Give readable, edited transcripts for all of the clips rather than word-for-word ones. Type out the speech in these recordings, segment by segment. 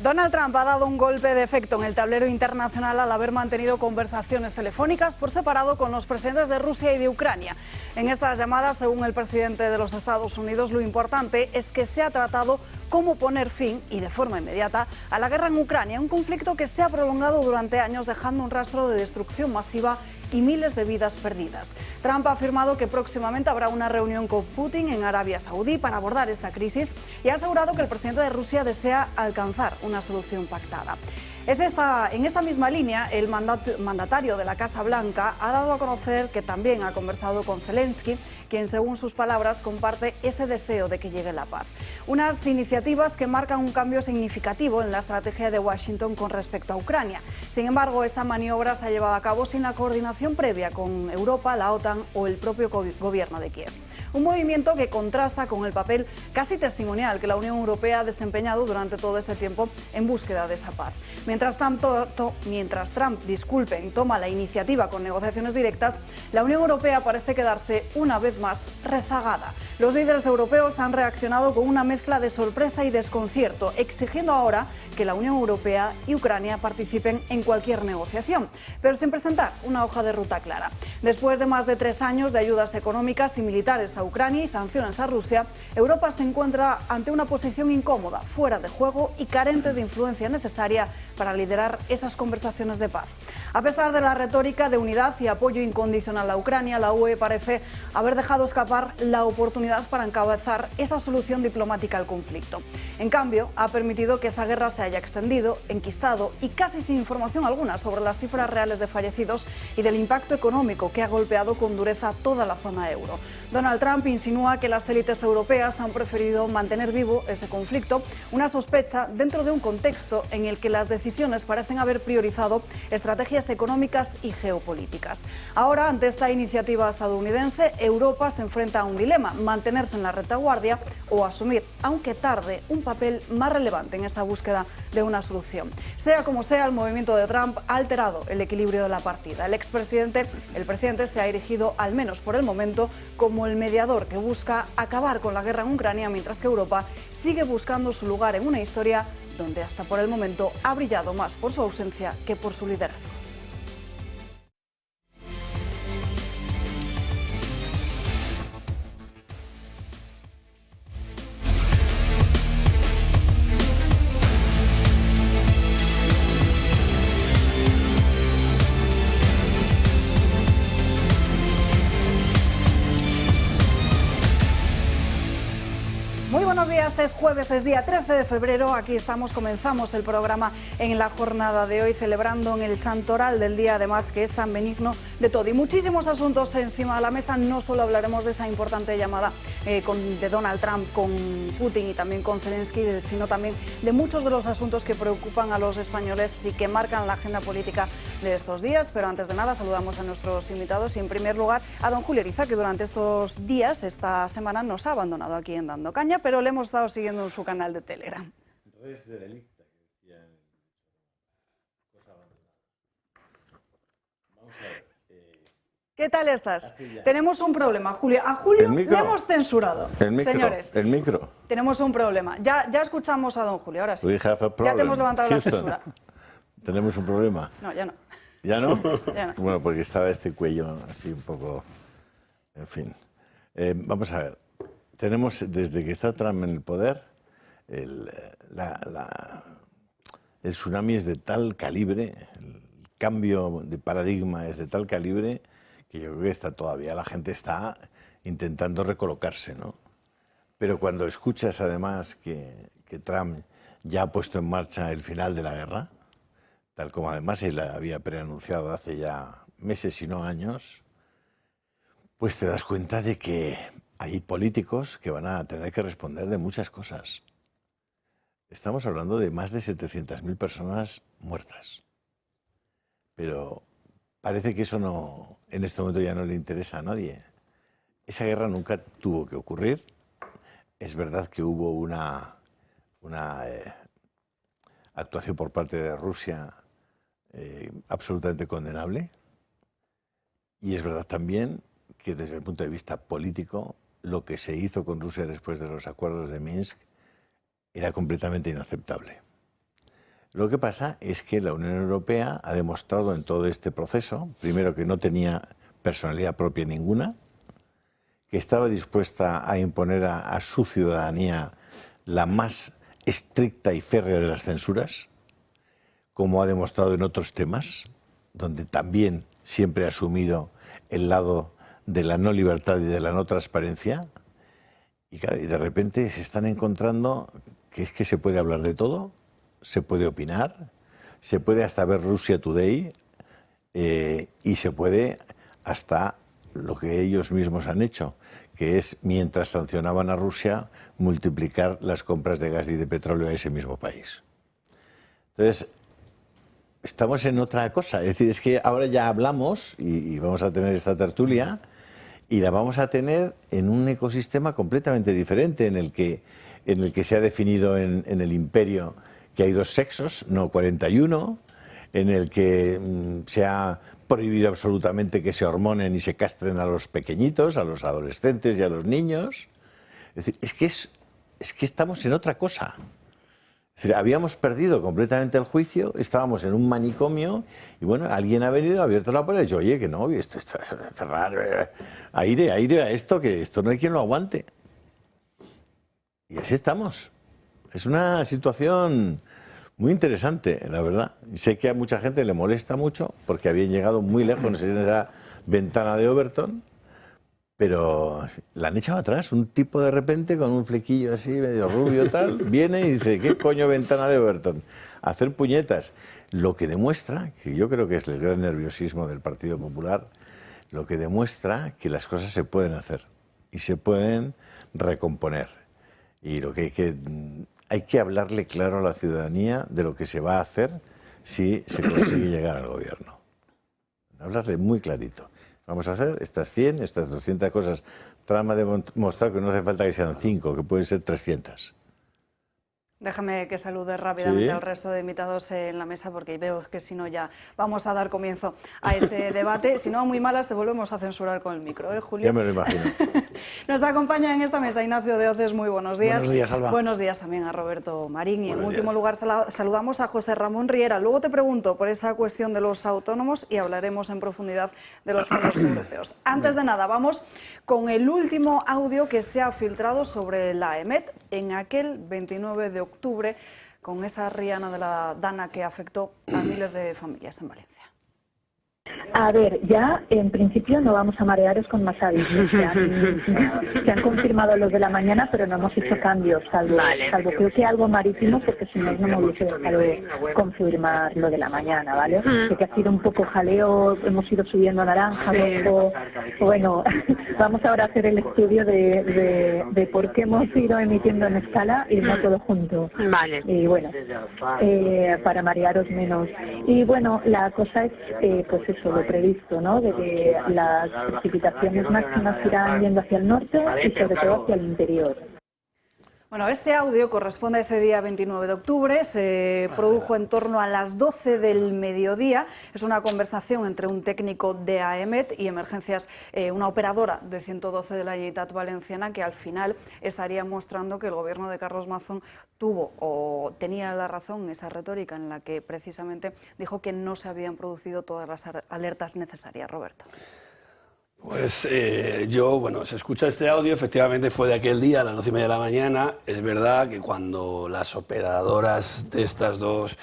Donald Trump ha dado un golpe de efecto en el tablero internacional al haber mantenido conversaciones telefónicas por separado con los presidentes de Rusia y de Ucrania. En estas llamadas, según el presidente de los Estados Unidos, lo importante es que se ha tratado cómo poner fin, y de forma inmediata, a la guerra en Ucrania, un conflicto que se ha prolongado durante años, dejando un rastro de destrucción masiva y miles de vidas perdidas. Trump ha afirmado que próximamente habrá una reunión con Putin en Arabia Saudí para abordar esta crisis y ha asegurado que el presidente de Rusia desea alcanzar una solución pactada. En esta misma línea, el mandatario de la Casa Blanca ha dado a conocer que también ha conversado con Zelensky, quien, según sus palabras, comparte ese deseo de que llegue la paz. Unas iniciativas que marcan un cambio significativo en la estrategia de Washington con respecto a Ucrania. Sin embargo, esa maniobra se ha llevado a cabo sin la coordinación previa con Europa, la OTAN o el propio gobierno de Kiev. Un movimiento que contrasta con el papel casi testimonial que la Unión Europea ha desempeñado durante todo ese tiempo en búsqueda de esa paz. Mientras Trump toma la iniciativa con negociaciones directas, la Unión Europea parece quedarse una vez más rezagada. Los líderes europeos han reaccionado con una mezcla de sorpresa y desconcierto, exigiendo ahora que la Unión Europea y Ucrania participen en cualquier negociación, pero sin presentar una hoja de ruta clara. Después de más de 3 años de ayudas económicas y militares a Ucrania y sanciones a Rusia, Europa se encuentra ante una posición incómoda, fuera de juego y carente de influencia necesaria para liderar esas conversaciones de paz. A pesar de la retórica de unidad y apoyo incondicional a Ucrania, la UE parece haber dejado escapar la oportunidad para encabezar esa solución diplomática al conflicto. En cambio, ha permitido que esa guerra se haya extendido, enquistado y casi sin información alguna sobre las cifras reales de fallecidos y del impacto económico que ha golpeado con dureza toda la zona euro. Donald Trump insinúa que las élites europeas han preferido mantener vivo ese conflicto, una sospecha dentro de un contexto en el que las decisiones parecen haber priorizado estrategias económicas y geopolíticas. Ahora, ante esta iniciativa estadounidense, Europa se enfrenta a un dilema: mantenerse en la retaguardia o asumir, aunque tarde, un papel más relevante en esa búsqueda de una solución. Sea como sea, el movimiento de Trump ha alterado el equilibrio de la partida. El presidente se ha erigido, al menos por el momento, como el mediador que busca acabar con la guerra en Ucrania, mientras que Europa sigue buscando su lugar en una historia donde hasta por el momento ha brillado más por su ausencia que por su liderazgo. Es jueves, es día 13 de febrero, aquí estamos, comenzamos el programa en la jornada de hoy, celebrando en el santoral del día, además, que es San Benigno de todo. Y muchísimos asuntos encima de la mesa. No solo hablaremos de esa importante llamada de Donald Trump con Putin y también con Zelensky, sino también de muchos de los asuntos que preocupan a los españoles y que marcan la agenda política de estos días. Pero antes de nada, saludamos a nuestros invitados y, en primer lugar, a don Julio Eriza, que durante estos días, esta semana, nos ha abandonado aquí en Dando Caña, pero le hemos estado siguiendo en su canal de Telegram. Res de delicta, que decían. Cosa abandonada. Vamos a ver. ¿Qué tal estás? Tenemos un problema, Julio. A Julio le hemos censurado. Señores, el micro. Tenemos un problema. Ya escuchamos a don Julio, ahora sí. Ya te hemos levantado Houston. la censura. ¿Tenemos un problema? No, ya no. ¿Ya no? Ya no. Bueno, porque estaba este cuello así un poco... En fin. Vamos a ver. Tenemos, desde que está Trump en el poder, el tsunami es de tal calibre, el cambio de paradigma es de tal calibre, que yo creo que todavía la gente está intentando recolocarse, ¿no? Pero cuando escuchas además que Trump ya ha puesto en marcha el final de la guerra, tal como además él había preanunciado hace ya meses, si no años, pues te das cuenta de que hay políticos que van a tener que responder de muchas cosas. Estamos hablando de más de 700.000 personas muertas. Pero parece que eso no, en este momento ya no le interesa a nadie. Esa guerra nunca tuvo que ocurrir. Es verdad que hubo una actuación por parte de Rusia absolutamente condenable. Y es verdad también que desde el punto de vista político, lo que se hizo con Rusia después de los acuerdos de Minsk era completamente inaceptable. Lo que pasa es que la Unión Europea ha demostrado en todo este proceso, primero, que no tenía personalidad propia ninguna, que estaba dispuesta a imponer a su ciudadanía la más estricta y férrea de las censuras, como ha demostrado en otros temas, donde también siempre ha asumido el lado de la no libertad y de la no transparencia. Y, claro, y de repente se están encontrando que es que se puede hablar de todo, se puede opinar, se puede hasta ver Russia Today y se puede hasta lo que ellos mismos han hecho, que es, mientras sancionaban a Rusia, multiplicar las compras de gas y de petróleo a ese mismo país. Entonces, estamos en otra cosa. Es decir, es que ahora ya hablamos y vamos a tener esta tertulia y la vamos a tener en un ecosistema completamente diferente en el que se ha definido en el imperio que hay 2 sexos, no 41, en el que se ha prohibido absolutamente que se hormonen y se castren a los pequeñitos, a los adolescentes y a los niños. Es decir, es que estamos en otra cosa. Es decir, habíamos perdido completamente el juicio, estábamos en un manicomio y bueno, alguien ha venido, ha abierto la puerta y ha dicho, oye, que no, esto está cerrar, aire a esto, que esto no hay quien lo aguante. Y así estamos. Es una situación muy interesante, la verdad. Y sé que a mucha gente le molesta mucho porque habían llegado muy lejos en esa ventana de Overton, pero la han echado atrás. Un tipo de repente con un flequillo así, medio rubio tal, viene y dice, ¿qué coño ventana de Overton? A hacer puñetas. Lo que demuestra, que yo creo que es el gran nerviosismo del Partido Popular, lo que demuestra que las cosas se pueden hacer y se pueden recomponer. Y lo que hay que hablarle claro a la ciudadanía de lo que se va a hacer si se consigue llegar al gobierno. Hablarle muy clarito. Vamos a hacer estas 100, estas 200 cosas. Trama de mostrar que no hace falta que sean 5, que pueden ser 300. Déjame que salude rápidamente ¿Sí? al resto de invitados en la mesa porque veo que si no ya vamos a dar comienzo a ese debate. Si no, muy malas, te volvemos a censurar con el micro, ¿eh, Julio? Ya me lo imagino. Nos acompaña en esta mesa Ignacio de Oces, muy buenos días. Buenos días, Alba. Buenos días también a Roberto Marín. Y en Buenos último días. lugar saludamos a José Ramón Riera. Luego te pregunto por esa cuestión de los autónomos y hablaremos en profundidad de los fondos europeos. Antes de nada, vamos con el último audio que se ha filtrado sobre la EMET en aquel 29 de octubre, con esa riana de la Dana que afectó a miles de familias en Valencia. A ver, ya en principio no vamos a marearos con más avisos. Se han confirmado los de la mañana, pero no hemos hecho cambios, salvo creo que algo marítimo, porque si no, no me hubiese dejado confirmar lo de la mañana, ¿vale? Sé que ha sido un poco jaleo, hemos ido subiendo naranja, rojo. Bueno, vamos ahora a hacer el estudio de por qué hemos ido emitiendo en escala y no todo junto. Vale. Y bueno, para marearos menos. Y bueno, la cosa es, pues eso, lo previsto, ¿no? De que las precipitaciones máximas irán yendo hacia el norte y sobre todo hacia el interior. Bueno, este audio corresponde a ese día 29 de octubre, se produjo en torno a las 12 del mediodía. Es una conversación entre un técnico de AEMET y Emergencias, una operadora de 112 de la Generalitat Valenciana, que al final estaría mostrando que el gobierno de Carlos Mazón tuvo o tenía la razón en esa retórica en la que precisamente dijo que no se habían producido todas las alertas necesarias. Roberto. Pues se escucha este audio, efectivamente fue de aquel día a las 12:30 de la mañana. Es verdad que cuando las operadoras de estas dos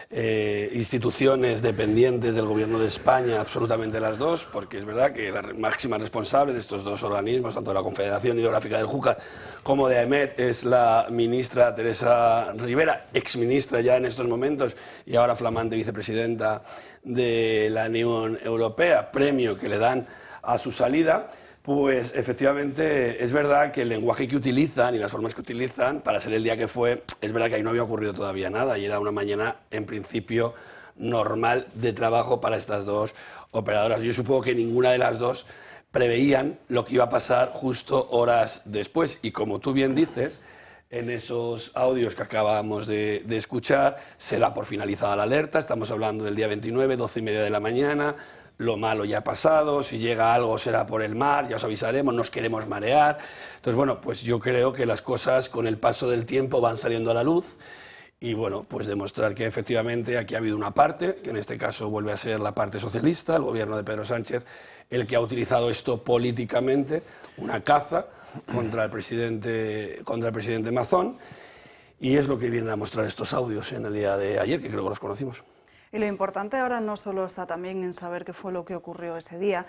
instituciones dependientes del Gobierno de España, absolutamente las dos, porque es verdad que la máxima responsable de estos dos organismos, tanto de la Confederación Hidrográfica del Júcar como de AEMET, es la ministra Teresa Rivera, exministra ya en estos momentos y ahora flamante vicepresidenta de la Unión Europea, premio que le dan a su salida. Pues efectivamente es verdad que el lenguaje que utilizan y las formas que utilizan, para ser el día que fue, es verdad que ahí no había ocurrido todavía nada y era una mañana en principio normal de trabajo para estas dos operadoras. Yo supongo que ninguna de las dos preveían lo que iba a pasar justo horas después y como tú bien dices, en esos audios que acabamos de escuchar se da por finalizada la alerta. Estamos hablando del día 29, 12:30 de la mañana. Lo malo ya ha pasado, si llega algo será por el mar, ya os avisaremos, nos queremos marear. Entonces, bueno, pues yo creo que las cosas con el paso del tiempo van saliendo a la luz y bueno, pues demostrar que efectivamente aquí ha habido una parte, que en este caso vuelve a ser la parte socialista, el gobierno de Pedro Sánchez, el que ha utilizado esto políticamente, una caza contra el presidente Mazón, y es lo que vienen a mostrar estos audios en el día de ayer, que creo que los conocimos. Y lo importante ahora no solo está también en saber qué fue lo que ocurrió ese día,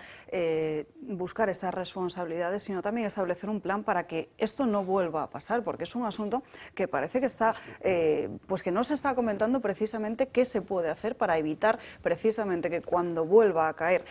buscar esas responsabilidades, sino también establecer un plan para que esto no vuelva a pasar, porque es un asunto que parece que está, pues que no se está comentando precisamente qué se puede hacer para evitar precisamente que cuando vuelva a caer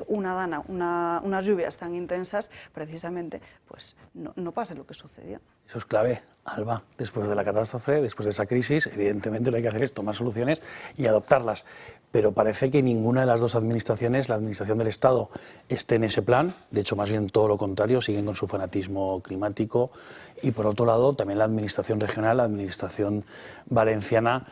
unas lluvias tan intensas, precisamente pues no pase lo que sucedió. Eso es clave, Alba. Después de la catástrofe, después de esa crisis, evidentemente lo que hay que hacer es tomar soluciones y adoptarlas. Pero parece que ninguna de las dos administraciones, la administración del Estado, esté en ese plan. De hecho, más bien todo lo contrario, siguen con su fanatismo climático. Y por otro lado, también la administración regional, la administración valenciana,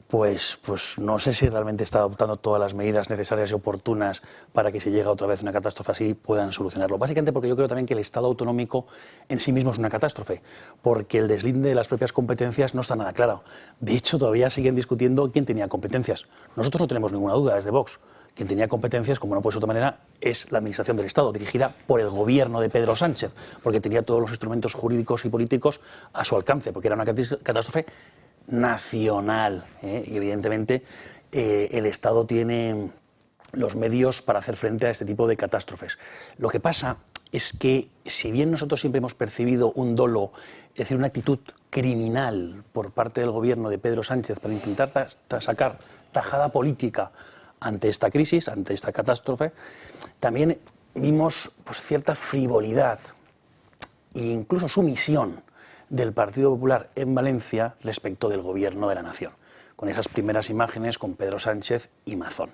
pues no sé si realmente está adoptando todas las medidas necesarias y oportunas para que si llega otra vez una catástrofe así puedan solucionarlo. Básicamente porque yo creo también que el Estado autonómico en sí mismo es una catástrofe, porque el deslinde de las propias competencias no está nada claro. De hecho, todavía siguen discutiendo quién tenía competencias. Nosotros no tenemos ninguna duda desde Vox. Quien tenía competencias, como no puede ser de otra manera, es la Administración del Estado, dirigida por el gobierno de Pedro Sánchez, porque tenía todos los instrumentos jurídicos y políticos a su alcance, porque era una catástrofe nacional, y evidentemente el Estado tiene los medios para hacer frente a este tipo de catástrofes. Lo que pasa es que, si bien nosotros siempre hemos percibido un dolo, es decir, una actitud criminal por parte del gobierno de Pedro Sánchez para intentar sacar tajada política ante esta crisis, ante esta catástrofe, también vimos pues, cierta frivolidad e incluso sumisión del Partido Popular en Valencia respecto del gobierno de la nación, con esas primeras imágenes con Pedro Sánchez y Mazón.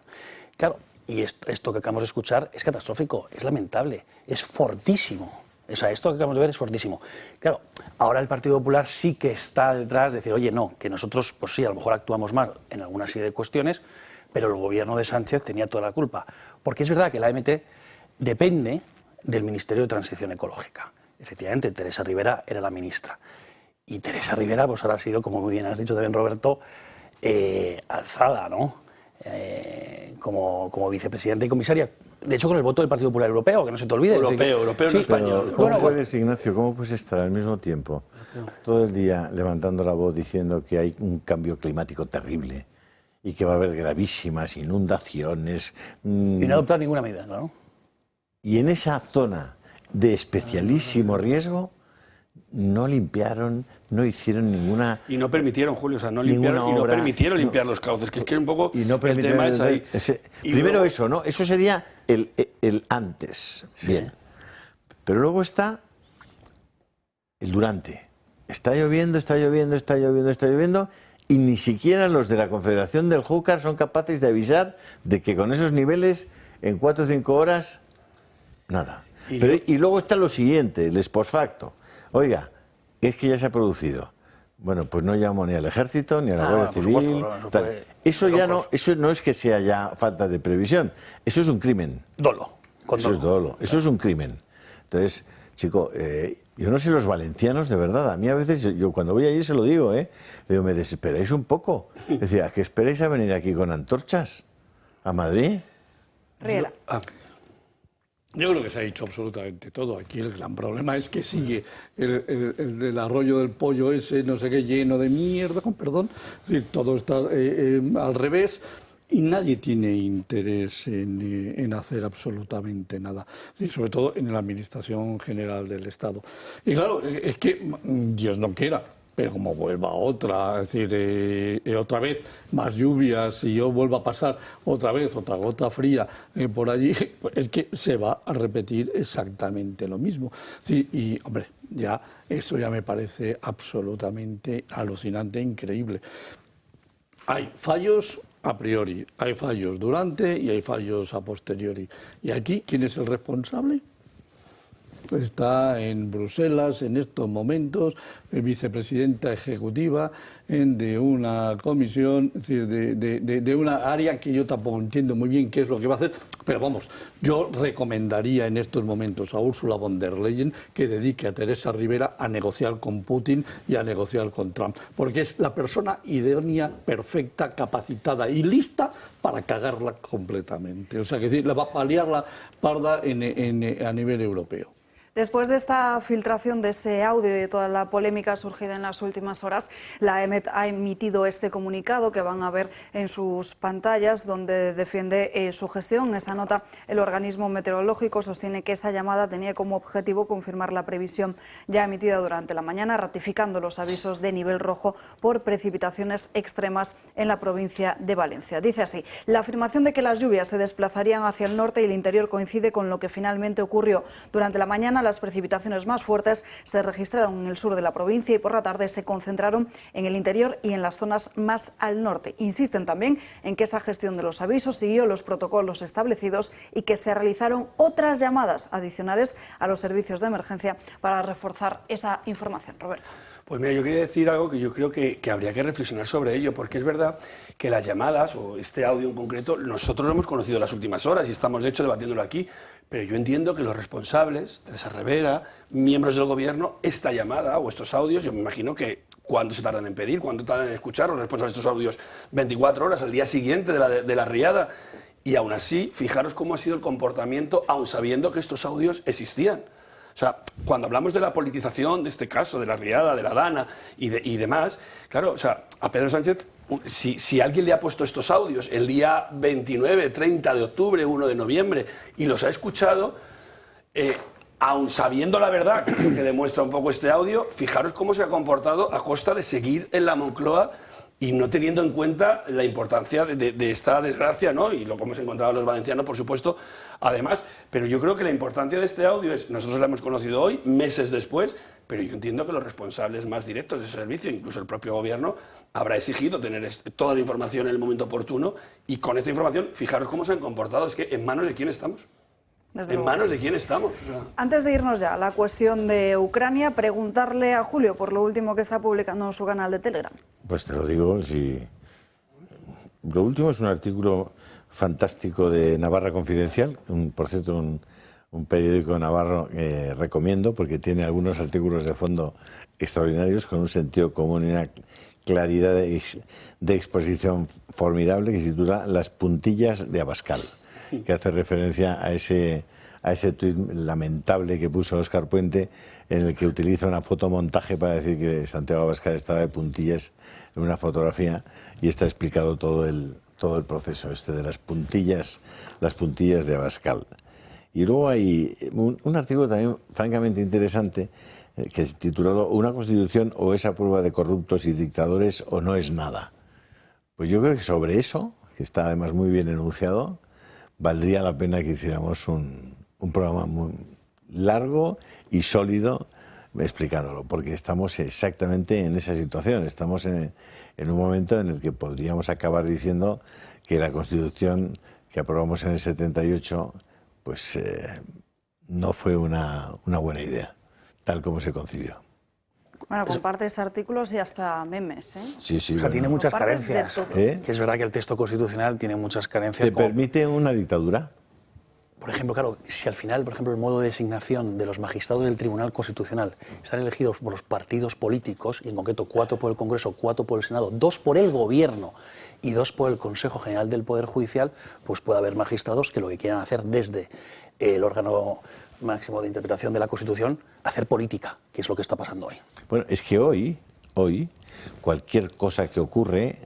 Claro, y esto que acabamos de escuchar es catastrófico, es lamentable, es fortísimo. O sea, esto que acabamos de ver es fortísimo. Claro, ahora el Partido Popular sí que está detrás de decir, oye, no, que nosotros, pues sí, a lo mejor actuamos mal en alguna serie de cuestiones, pero el gobierno de Sánchez tenía toda la culpa. Porque es verdad que la AMT depende del Ministerio de Transición Ecológica. Efectivamente, Teresa Rivera era la ministra. Y Teresa Rivera, pues ahora ha sido, como muy bien has dicho también, Roberto, alzada, ¿no? Como vicepresidenta y comisaria. De hecho, con el voto del Partido Popular Europeo, que no se te olvide. Europeo, sí, no español. ¿Cómo puedes, Ignacio, cómo puedes estar al mismo tiempo todo el día levantando la voz diciendo que hay un cambio climático terrible y que va a haber gravísimas inundaciones? Y no adoptar ninguna medida, ¿no? Y en esa zona de especialísimo riesgo no limpiaron, no hicieron ninguna... Y no permitieron, Julio, o sea, no limpiaron y no permitieron limpiar los cauces, que es que un poco y no el tema es ahí. Primero luego, eso, ¿no? Eso sería el antes, sí. Bien. Pero luego está el durante. Está lloviendo, está lloviendo, está lloviendo, está lloviendo, y ni siquiera los de la Confederación del Júcar son capaces de avisar de que con esos niveles, en 4 o 5 horas, nada. Y luego está lo siguiente, el ex post facto. Oiga, es que ya se ha producido. Bueno, pues no llamo ni al ejército, ni a la Guardia Civil. Supuesto, eso ya no, eso no es que sea ya falta de previsión, eso es un crimen. Dolo. Eso es dolo, eso es un crimen. Entonces, chico, yo no sé los valencianos, de verdad, a mí a veces, yo cuando voy allí se lo digo, le digo, me desesperáis un poco. Decía, ¿a qué esperáis a venir aquí con antorchas? ¿A Madrid? Riela. Yo creo que se ha dicho absolutamente todo. Aquí el gran problema es que sigue el del arroyo del pollo ese, no sé qué, lleno de mierda, con perdón. Es decir, todo está al revés y nadie tiene interés en hacer absolutamente nada. Sí, sobre todo en la Administración General del Estado. Y claro, es que Dios no quiera, pero como vuelva otra, es decir, otra vez más lluvias y yo vuelva a pasar otra vez otra gota fría por allí, pues es que se va a repetir exactamente lo mismo. Sí, y, hombre, ya eso ya me parece absolutamente alucinante, increíble. Hay fallos a priori, hay fallos durante y hay fallos a posteriori. ¿Y aquí quién es el responsable? está en Bruselas en estos momentos, vicepresidenta ejecutiva de una comisión, es decir, de una área que yo tampoco entiendo muy bien qué es lo que va a hacer, pero vamos, yo recomendaría en estos momentos a Ursula von der Leyen que dedique a Teresa Rivera a negociar con Putin y a negociar con Trump, porque es la persona idónea, perfecta, capacitada y lista para cagarla completamente. O sea, que decir, la va a paliar la parda a nivel europeo. Después de esta filtración de ese audio y de toda la polémica surgida en las últimas horas, la EMET ha emitido este comunicado que van a ver en sus pantallas, donde defiende su gestión. En esa nota, el organismo meteorológico sostiene que esa llamada tenía como objetivo confirmar la previsión ya emitida durante la mañana, ratificando los avisos de nivel rojo por precipitaciones extremas en la provincia de Valencia. Dice así: la afirmación de que las lluvias se desplazarían hacia el norte y el interior coincide con lo que finalmente ocurrió. Durante la mañana, las precipitaciones más fuertes se registraron en el sur de la provincia y por la tarde se concentraron en el interior y en las zonas más al norte. Insisten también en que esa gestión de los avisos siguió los protocolos establecidos y que se realizaron otras llamadas adicionales a los servicios de emergencia para reforzar esa información. Roberto. Pues mira, yo quería decir algo que yo creo que habría que reflexionar sobre ello, porque es verdad que las llamadas, o este audio en concreto, nosotros lo hemos conocido en las últimas horas y estamos de hecho debatiéndolo aquí, pero yo entiendo que los responsables, Teresa Rivera, miembros del gobierno, esta llamada o estos audios, yo me imagino que cuánto se tardan en pedir, cuánto tardan en escuchar los responsables de estos audios, 24 horas al día siguiente de la riada, y aún así, fijaros cómo ha sido el comportamiento, aun sabiendo que estos audios existían. O sea, cuando hablamos de la politización de este caso, de la riada, de la Dana y demás, claro, o sea, a Pedro Sánchez, si alguien le ha puesto estos audios el día 29, 30 de octubre, 1 de noviembre, y los ha escuchado, aun sabiendo la verdad que demuestra un poco este audio, fijaros cómo se ha comportado a costa de seguir en la Moncloa y no teniendo en cuenta la importancia de esta desgracia, ¿no? Y lo que hemos encontrado los valencianos, por supuesto, además. Pero yo creo que la importancia de este audio es, nosotros la hemos conocido hoy, meses después, pero yo entiendo que los responsables más directos de ese servicio, incluso el propio gobierno, habrá exigido tener toda la información en el momento oportuno, y con esta información, fijaros cómo se han comportado. Es que ¿en manos de quién estamos? ¿En manos de quién estamos? O sea... Antes de irnos ya a la cuestión de Ucrania, preguntarle a Julio por lo último que está publicando en su canal de Telegram. Pues te lo digo, sí. Lo último es un artículo fantástico de Navarra Confidencial, por cierto, un periódico navarro que recomiendo porque tiene algunos artículos de fondo extraordinarios con un sentido común y una claridad de exposición formidable, que se titula Las puntillas de Abascal, que hace referencia a ese tuit lamentable que puso Óscar Puente, en el que utiliza una fotomontaje para decir que Santiago Abascal estaba de puntillas en una fotografía, y está explicado todo el proceso de las puntillas de Abascal. Y luego hay un artículo también francamente interesante que es titulado Una constitución o esa prueba de corruptos y dictadores o no es nada. Pues yo creo que sobre eso, que está además muy bien enunciado, valdría la pena que hiciéramos un programa muy largo y sólido explicándolo, porque estamos exactamente en esa situación. Estamos en un momento en el que podríamos acabar diciendo que la Constitución que aprobamos en el 78 pues no fue una buena idea, tal como se concibió. Bueno, compartes artículos y hasta memes, ¿eh? Sí, sí. O sea, tiene muchas carencias. ¿Eh? Que es verdad que el texto constitucional tiene muchas carencias. ¿Te permite una dictadura? Por ejemplo, claro, si al final, por ejemplo, el modo de designación de los magistrados del Tribunal Constitucional están elegidos por los partidos políticos, y en concreto 4 por el Congreso, 4 por el Senado, 2 por el Gobierno y 2 por el Consejo General del Poder Judicial, pues puede haber magistrados que lo que quieran hacer desde el órgano máximo de interpretación de la Constitución, hacer política, que es lo que está pasando hoy. Bueno, es que hoy cualquier cosa que ocurre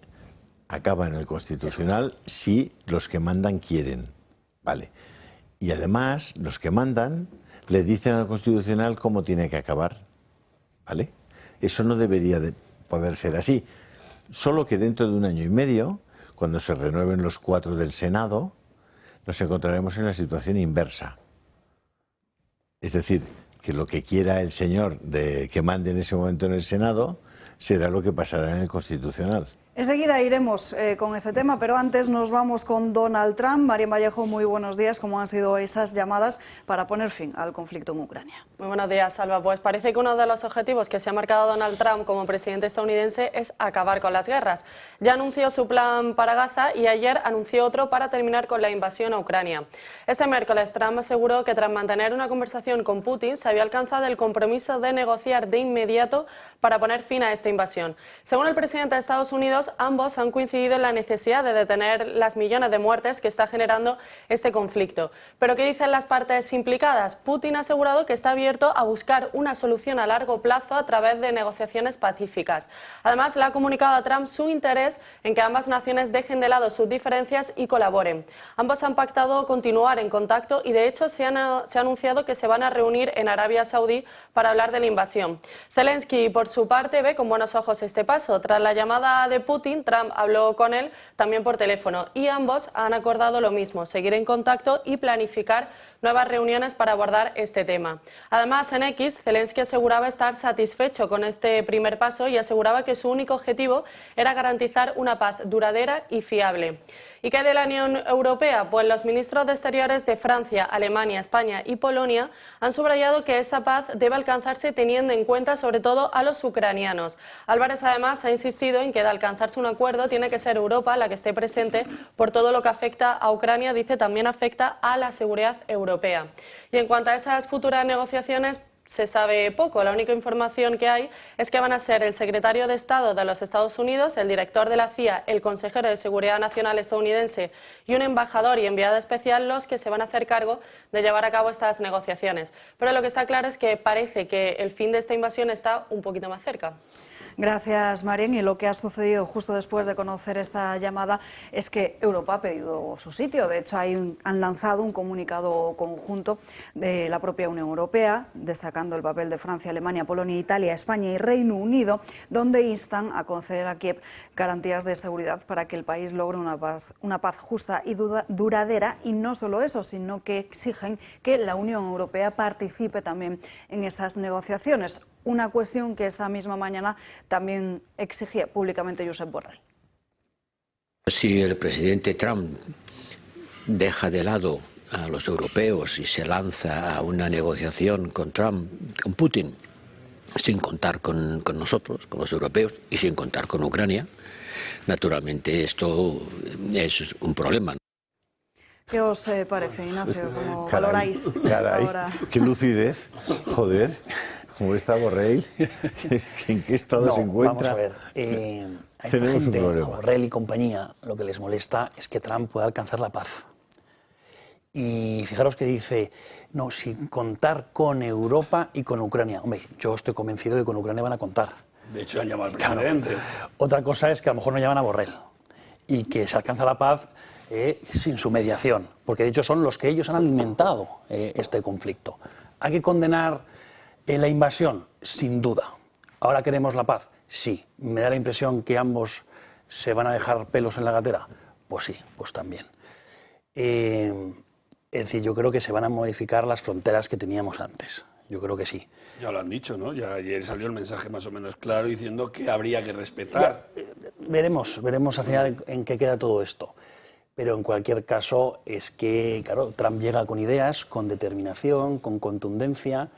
acaba en el Constitucional si los que mandan quieren, ¿vale? Y además, los que mandan le dicen al Constitucional cómo tiene que acabar, ¿vale? Eso no debería de poder ser así. Solo que dentro de 1 año y medio, cuando se renueven los 4 del Senado, nos encontraremos en la situación inversa. Es decir, que lo que quiera el señor que mande en ese momento en el Senado será lo que pasará en el Constitucional. Enseguida iremos con este tema, pero antes nos vamos con Donald Trump. María Vallejo, muy buenos días. ¿Cómo han sido esas llamadas para poner fin al conflicto en Ucrania? Muy buenos días, Salva. Pues parece que uno de los objetivos que se ha marcado Donald Trump como presidente estadounidense es acabar con las guerras. Ya anunció su plan para Gaza y ayer anunció otro para terminar con la invasión a Ucrania. Este miércoles Trump aseguró que tras mantener una conversación con Putin se había alcanzado el compromiso de negociar de inmediato para poner fin a esta invasión. Según el presidente de Estados Unidos, ambos han coincidido en la necesidad de detener las millones de muertes que está generando este conflicto. Pero ¿qué dicen las partes implicadas? Putin ha asegurado que está abierto a buscar una solución a largo plazo a través de negociaciones pacíficas. Además, le ha comunicado a Trump su interés en que ambas naciones dejen de lado sus diferencias y colaboren. Ambos han pactado continuar en contacto y, de hecho, se ha anunciado que se van a reunir en Arabia Saudí para hablar de la invasión. Zelensky, por su parte, ve con buenos ojos este paso. Tras la llamada de Putin, Trump habló con él también por teléfono y ambos han acordado lo mismo, seguir en contacto y planificar nuevas reuniones para abordar este tema. Además, en X, Zelensky aseguraba estar satisfecho con este primer paso y aseguraba que su único objetivo era garantizar una paz duradera y fiable. ¿Y qué de la Unión Europea? Pues los ministros de Exteriores de Francia, Alemania, España y Polonia han subrayado que esa paz debe alcanzarse teniendo en cuenta sobre todo a los ucranianos. Álvarez además ha insistido en que de alcanzarse un acuerdo tiene que ser Europa la que esté presente por todo lo que afecta a Ucrania, dice también afecta a la seguridad europea. Y en cuanto a esas futuras negociaciones, se sabe poco. La única información que hay es que van a ser el secretario de Estado de los Estados Unidos, el director de la CIA, el consejero de Seguridad Nacional estadounidense y un embajador y enviado especial los que se van a hacer cargo de llevar a cabo estas negociaciones. Pero lo que está claro es que parece que el fin de esta invasión está un poquito más cerca. Gracias, Marien. Y lo que ha sucedido justo después de conocer esta llamada es que Europa ha pedido su sitio. De hecho, han lanzado un comunicado conjunto de la propia Unión Europea, destacando el papel de Francia, Alemania, Polonia, Italia, España y Reino Unido, donde instan a conceder a Kiev garantías de seguridad para que el país logre una paz justa y duradera. Y no solo eso, sino que exigen que la Unión Europea participe también en esas negociaciones. Una cuestión que esta misma mañana también exigía públicamente Josep Borrell. Si el presidente Trump deja de lado a los europeos y se lanza a una negociación con Putin, sin contar con nosotros, con los europeos, y sin contar con Ucrania, naturalmente esto es un problema. ¿Qué os parece, Ignacio? ¿Cómo valoráis ahora? ¡Qué lucidez! Joder. ¿Cómo está Borrell? ¿En qué estado se encuentra? Vamos a ver, a esta gente, a Borrell y compañía, lo que les molesta es que Trump pueda alcanzar la paz. Y fijaros que dice, no, sin contar con Europa y con Ucrania. Hombre, yo estoy convencido de que con Ucrania van a contar. De hecho, han llamado al presidente. Claro. Otra cosa es que a lo mejor no llaman a Borrell y que se alcanza la paz sin su mediación, porque de hecho son los que ellos han alimentado este conflicto. Hay que condenar la invasión, sin duda. ¿Ahora queremos la paz? Sí. ¿Me da la impresión que ambos se van a dejar pelos en la gatera? Pues sí, pues también. Es decir, yo creo que se van a modificar las fronteras que teníamos antes. Yo creo que sí. Ya lo han dicho, ¿no? Ya ayer salió el mensaje más o menos claro diciendo que habría que respetar. Veremos al final en qué queda todo esto. Pero en cualquier caso es que, claro, Trump llega con ideas, con determinación, con contundencia.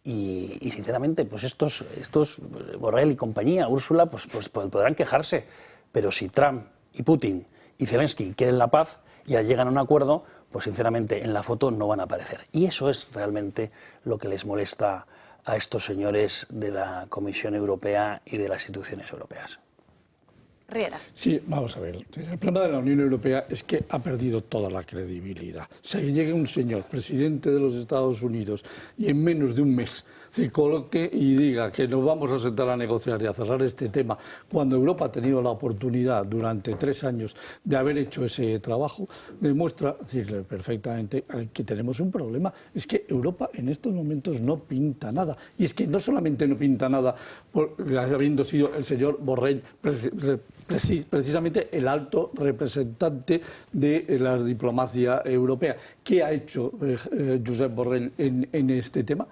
Y sinceramente, pues estos Borrell y compañía, Úrsula, pues podrán quejarse. Pero si Trump y Putin y Zelensky quieren la paz y ya llegan a un acuerdo, pues sinceramente en la foto no van a aparecer. Y eso es realmente lo que les molesta a estos señores de la Comisión Europea y de las instituciones europeas. Riera. Sí, vamos a ver. El problema de la Unión Europea es que ha perdido toda la credibilidad. O sea, que llegue un señor, presidente de los Estados Unidos, y en menos de un mes se coloque y diga que nos vamos a sentar a negociar y a cerrar este tema, cuando Europa ha tenido la oportunidad durante 3 años de haber hecho ese trabajo, demuestra perfectamente que tenemos un problema. Es que Europa en estos momentos no pinta nada. Y es que no solamente no pinta nada, habiendo sido el señor Borrell precisamente el alto representante de la diplomacia europea. ¿Qué ha hecho Josep Borrell en este tema?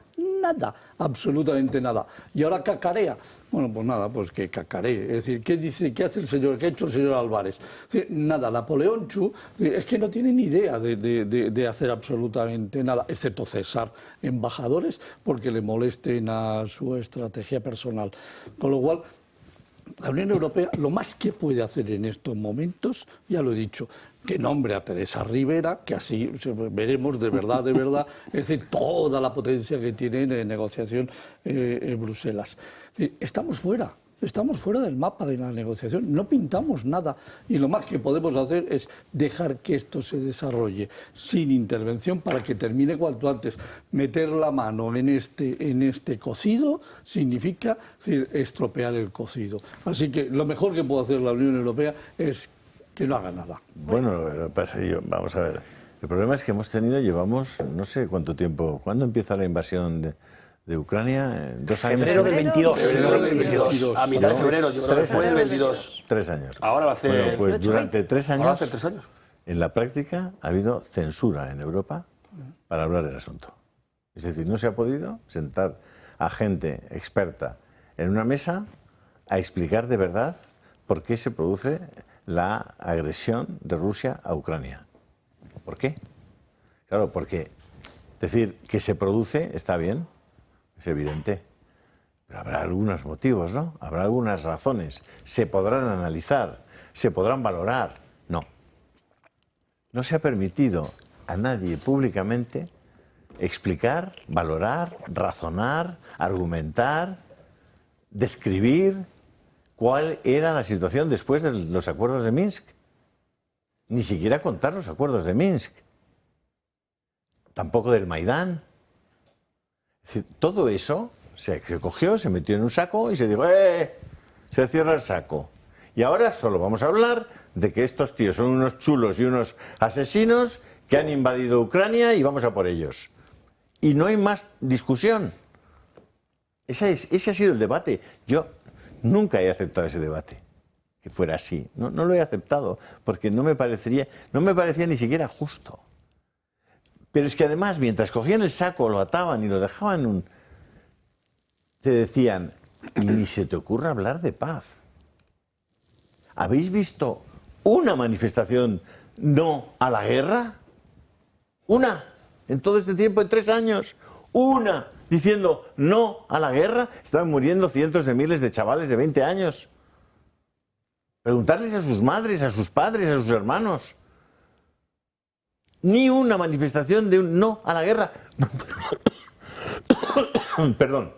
nada, absolutamente nada. Y ahora cacarea. Bueno, pues nada, pues que cacaree. Es decir, ¿qué dice, qué hace el señor, qué ha hecho el señor Álvarez? Es decir, nada, Napoleón Chu es que no tiene ni idea de hacer absolutamente nada, excepto cesar embajadores porque le molesten a su estrategia personal. Con lo cual, la Unión Europea lo más que puede hacer en estos momentos, ya lo he dicho, que nombre a Teresa Rivera, que así veremos de verdad, es decir, toda la potencia que tiene en negociación Bruselas. Es decir, estamos fuera del mapa de la negociación, no pintamos nada y lo más que podemos hacer es dejar que esto se desarrolle sin intervención para que termine cuanto antes. Meter la mano en este cocido significa, es decir, estropear el cocido. Así que lo mejor que puede hacer la Unión Europea es que no haga nada. Bueno, lo que pasa es que vamos a ver, el problema es que llevamos no sé cuánto tiempo. ¿Cuándo empieza la invasión de Ucrania? 2 años. Febrero del 22. Febrero del 22. A mitad de febrero, yo creo que fue el 22. 3 años. Ahora va a hacer... Bueno, pues durante 3 años, Ahora hace 3 años. En la práctica ha habido censura en Europa para hablar del asunto. Es decir, no se ha podido sentar a gente experta en una mesa a explicar de verdad por qué se produce la agresión de Rusia a Ucrania. ¿Por qué? Claro, porque decir que se produce está bien, es evidente, pero habrá algunos motivos, ¿no? Habrá algunas razones. Se podrán analizar, se podrán valorar. No. No se ha permitido a nadie públicamente explicar, valorar, razonar, argumentar, describir cuál era la situación después de los acuerdos de Minsk. Ni siquiera contar los acuerdos de Minsk. Tampoco del Maidán. Es decir, todo eso se cogió, se metió en un saco y se dijo, se cierra el saco. Y ahora solo vamos a hablar de que estos tíos son unos chulos y unos asesinos que han invadido Ucrania y vamos a por ellos. Y no hay más discusión. Ese ha sido el debate. Yo nunca he aceptado ese debate, que fuera así. No lo he aceptado, porque no me parecía ni siquiera justo. Pero es que además, mientras cogían el saco, lo ataban y lo dejaban te decían, y ni se te ocurra hablar de paz. ¿Habéis visto una manifestación no a la guerra? Una, en todo este tiempo, en 3 años, una, diciendo no a la guerra. Estaban muriendo cientos de miles de chavales de 20 años. Preguntarles a sus madres, a sus padres, a sus hermanos. Ni una manifestación de un no a la guerra. Perdón.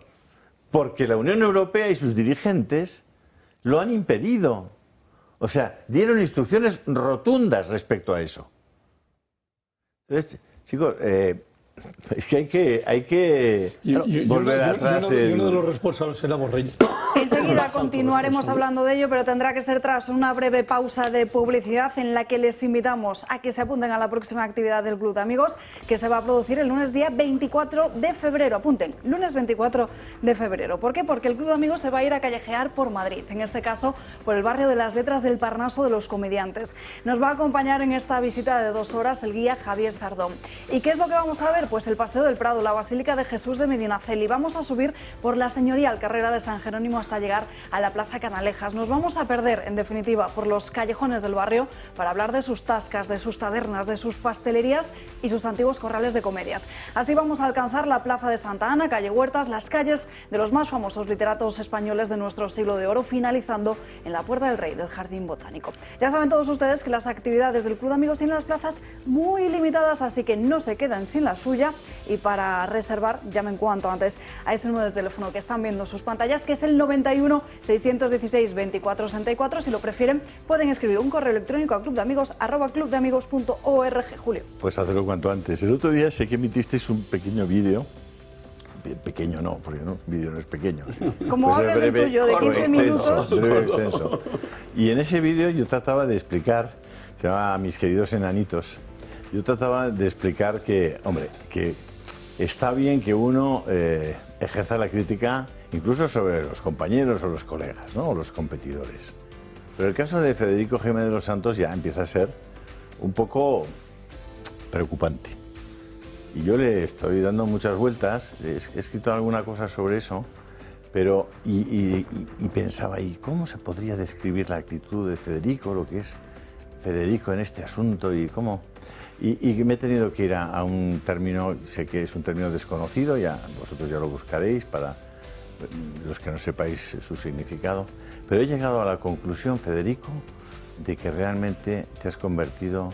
Porque la Unión Europea y sus dirigentes lo han impedido. O sea, dieron instrucciones rotundas respecto a eso. Entonces, chicos, es que hay que volver atrás. Uno de los responsables era Borrell. Enseguida continuaremos hablando de ello, pero tendrá que ser tras una breve pausa de publicidad en la que les invitamos a que se apunten a la próxima actividad del Club de Amigos, que se va a producir el lunes día 24 de febrero. Apunten, lunes 24 de febrero. ¿Por qué? Porque el Club de Amigos se va a ir a callejear por Madrid, en este caso por el barrio de las Letras del Parnaso de los Comediantes. Nos va a acompañar en esta visita de 2 horas el guía Javier Sardón. ¿Y qué es lo que vamos a ver? Pues el Paseo del Prado, la Basílica de Jesús de Medinaceli. Vamos a subir por la señorial carrera de San Jerónimo hasta llegar a la Plaza Canalejas. Nos vamos a perder, en definitiva, por los callejones del barrio para hablar de sus tascas, de sus tabernas, de sus pastelerías y sus antiguos corrales de comedias. Así vamos a alcanzar la Plaza de Santa Ana, calle Huertas, las calles de los más famosos literatos españoles de nuestro siglo de oro, finalizando en la Puerta del Rey del Jardín Botánico. Ya saben todos ustedes que las actividades del Club de Amigos tienen las plazas muy limitadas, así que no se quedan sin la suya, y para reservar llamen cuanto antes a ese número de teléfono que están viendo en sus pantallas, que es el 91 616 2464. Si lo prefieren, pueden escribir un correo electrónico a clubdeamigos@clubdeamigos.org. Julio. Pues hacerlo cuanto antes. El otro día sé que emitisteis un pequeño vídeo. Pequeño no, porque un vídeo no es pequeño. Como pues hablas del tuyo de 15 minutos. Breve, extenso. Y en ese vídeo yo trataba de explicar, se llama Mis queridos enanitos, yo trataba de explicar que, hombre, que está bien que uno ejerza la crítica incluso sobre los compañeros o los colegas, ¿no? O los competidores. Pero el caso de Federico Jiménez de los Santos ya empieza a ser un poco preocupante. Y yo le estoy dando muchas vueltas, he escrito alguna cosa sobre eso, pero y pensaba, ¿y cómo se podría describir la actitud de Federico, lo que es Federico en este asunto y cómo? Y me he tenido que ir a un término, sé que es un término desconocido, ya vosotros ya lo buscaréis para los que no sepáis su significado, pero he llegado a la conclusión, Federico, de que realmente te has convertido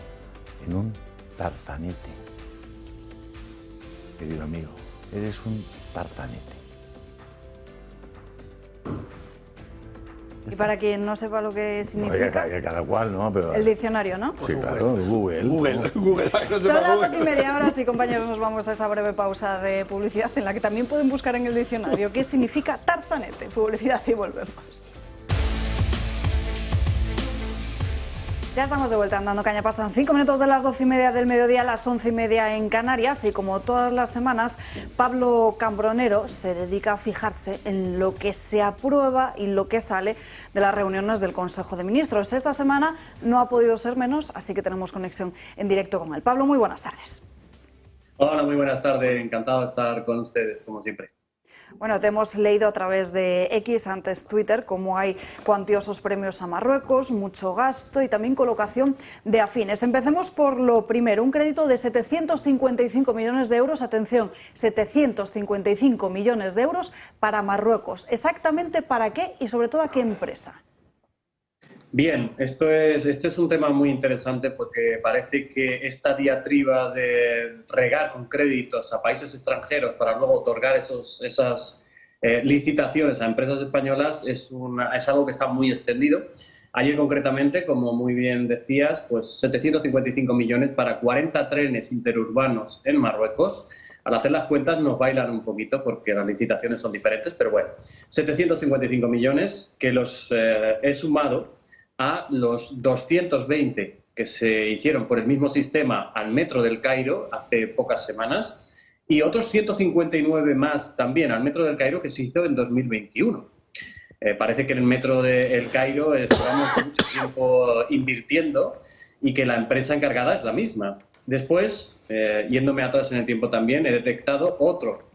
en un tarzanete. Querido amigo, eres un tarzanete. Y para quien no sepa lo que significa... Cada cual, ¿no? Pero, el diccionario, ¿no? Sí, claro, Google. Google. Son las 12:30, ahora sí, compañeros, nos vamos a esa breve pausa de publicidad en la que también pueden buscar en el diccionario qué significa tarzanete. Publicidad y volvemos. Ya estamos de vuelta andando caña, pasan 5 minutos de las 12:30 del mediodía, las 11:30 en Canarias, y como todas las semanas, Pablo Cambronero se dedica a fijarse en lo que se aprueba y lo que sale de las reuniones del Consejo de Ministros. Esta semana no ha podido ser menos, así que tenemos conexión en directo con él. Pablo, muy buenas tardes. Hola, muy buenas tardes, encantado de estar con ustedes, como siempre. Bueno, te hemos leído a través de X, antes Twitter, cómo hay cuantiosos premios a Marruecos, mucho gasto y también colocación de afines. Empecemos por lo primero, un crédito de 755 millones de euros, atención, 755 millones de euros para Marruecos. ¿Exactamente para qué y sobre todo a qué empresa? Bien, este es un tema muy interesante porque parece que esta diatriba de regar con créditos a países extranjeros para luego otorgar esas licitaciones a empresas españolas es algo que está muy extendido. Ayer concretamente, como muy bien decías, pues 755 millones para 40 trenes interurbanos en Marruecos. Al hacer las cuentas nos bailan un poquito porque las licitaciones son diferentes, pero bueno, 755 millones que los he sumado a los 220 que se hicieron por el mismo sistema al Metro del Cairo hace pocas semanas y otros 159 más también al Metro del Cairo que se hizo en 2021. Parece que en el Metro del Cairo llevamos mucho tiempo invirtiendo y que la empresa encargada es la misma. Después, yéndome atrás en el tiempo también, he detectado otro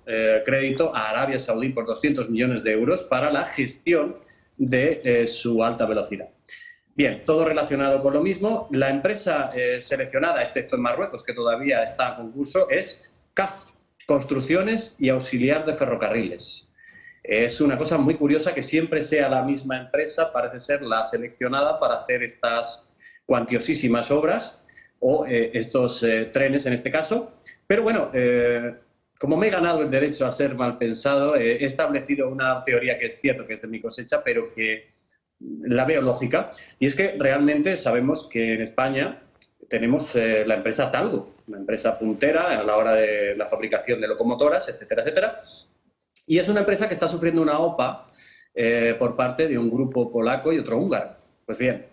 crédito a Arabia Saudí por 200 millones de euros para la gestión de su alta velocidad. Bien, todo relacionado con lo mismo. La empresa seleccionada, excepto en Marruecos, que todavía está en concurso, es CAF, Construcciones y Auxiliar de Ferrocarriles. Es una cosa muy curiosa que siempre sea la misma empresa, parece ser la seleccionada para hacer estas cuantiosísimas obras o estos trenes en este caso. Pero bueno, como me he ganado el derecho a ser mal pensado, he establecido una teoría que es cierto que es de mi cosecha, pero que la veo lógica, y es que realmente sabemos que en España tenemos la empresa Talgo, una empresa puntera a la hora de la fabricación de locomotoras, etcétera, etcétera, y es una empresa que está sufriendo una OPA por parte de un grupo polaco y otro húngaro. Pues bien,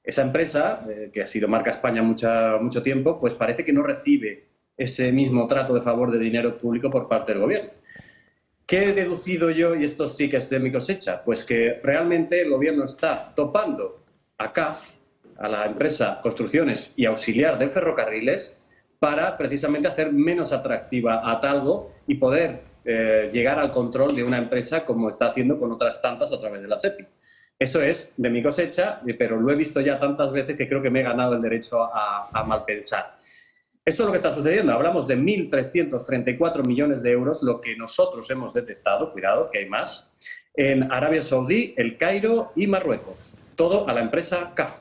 esa empresa, que ha sido marca España mucho tiempo, pues parece que no recibe ese mismo trato de favor de dinero público por parte del gobierno. ¿Qué he deducido yo, y esto sí que es de mi cosecha? Pues que realmente el gobierno está topando a CAF, a la empresa Construcciones y Auxiliar de Ferrocarriles, para precisamente hacer menos atractiva a Talgo y poder llegar al control de una empresa como está haciendo con otras tantas a través de la SEPI. Eso es de mi cosecha, pero lo he visto ya tantas veces que creo que me he ganado el derecho a malpensar. Esto es lo que está sucediendo. Hablamos de 1.334 millones de euros, lo que nosotros hemos detectado, cuidado, que hay más, en Arabia Saudí, El Cairo y Marruecos. Todo a la empresa CAF.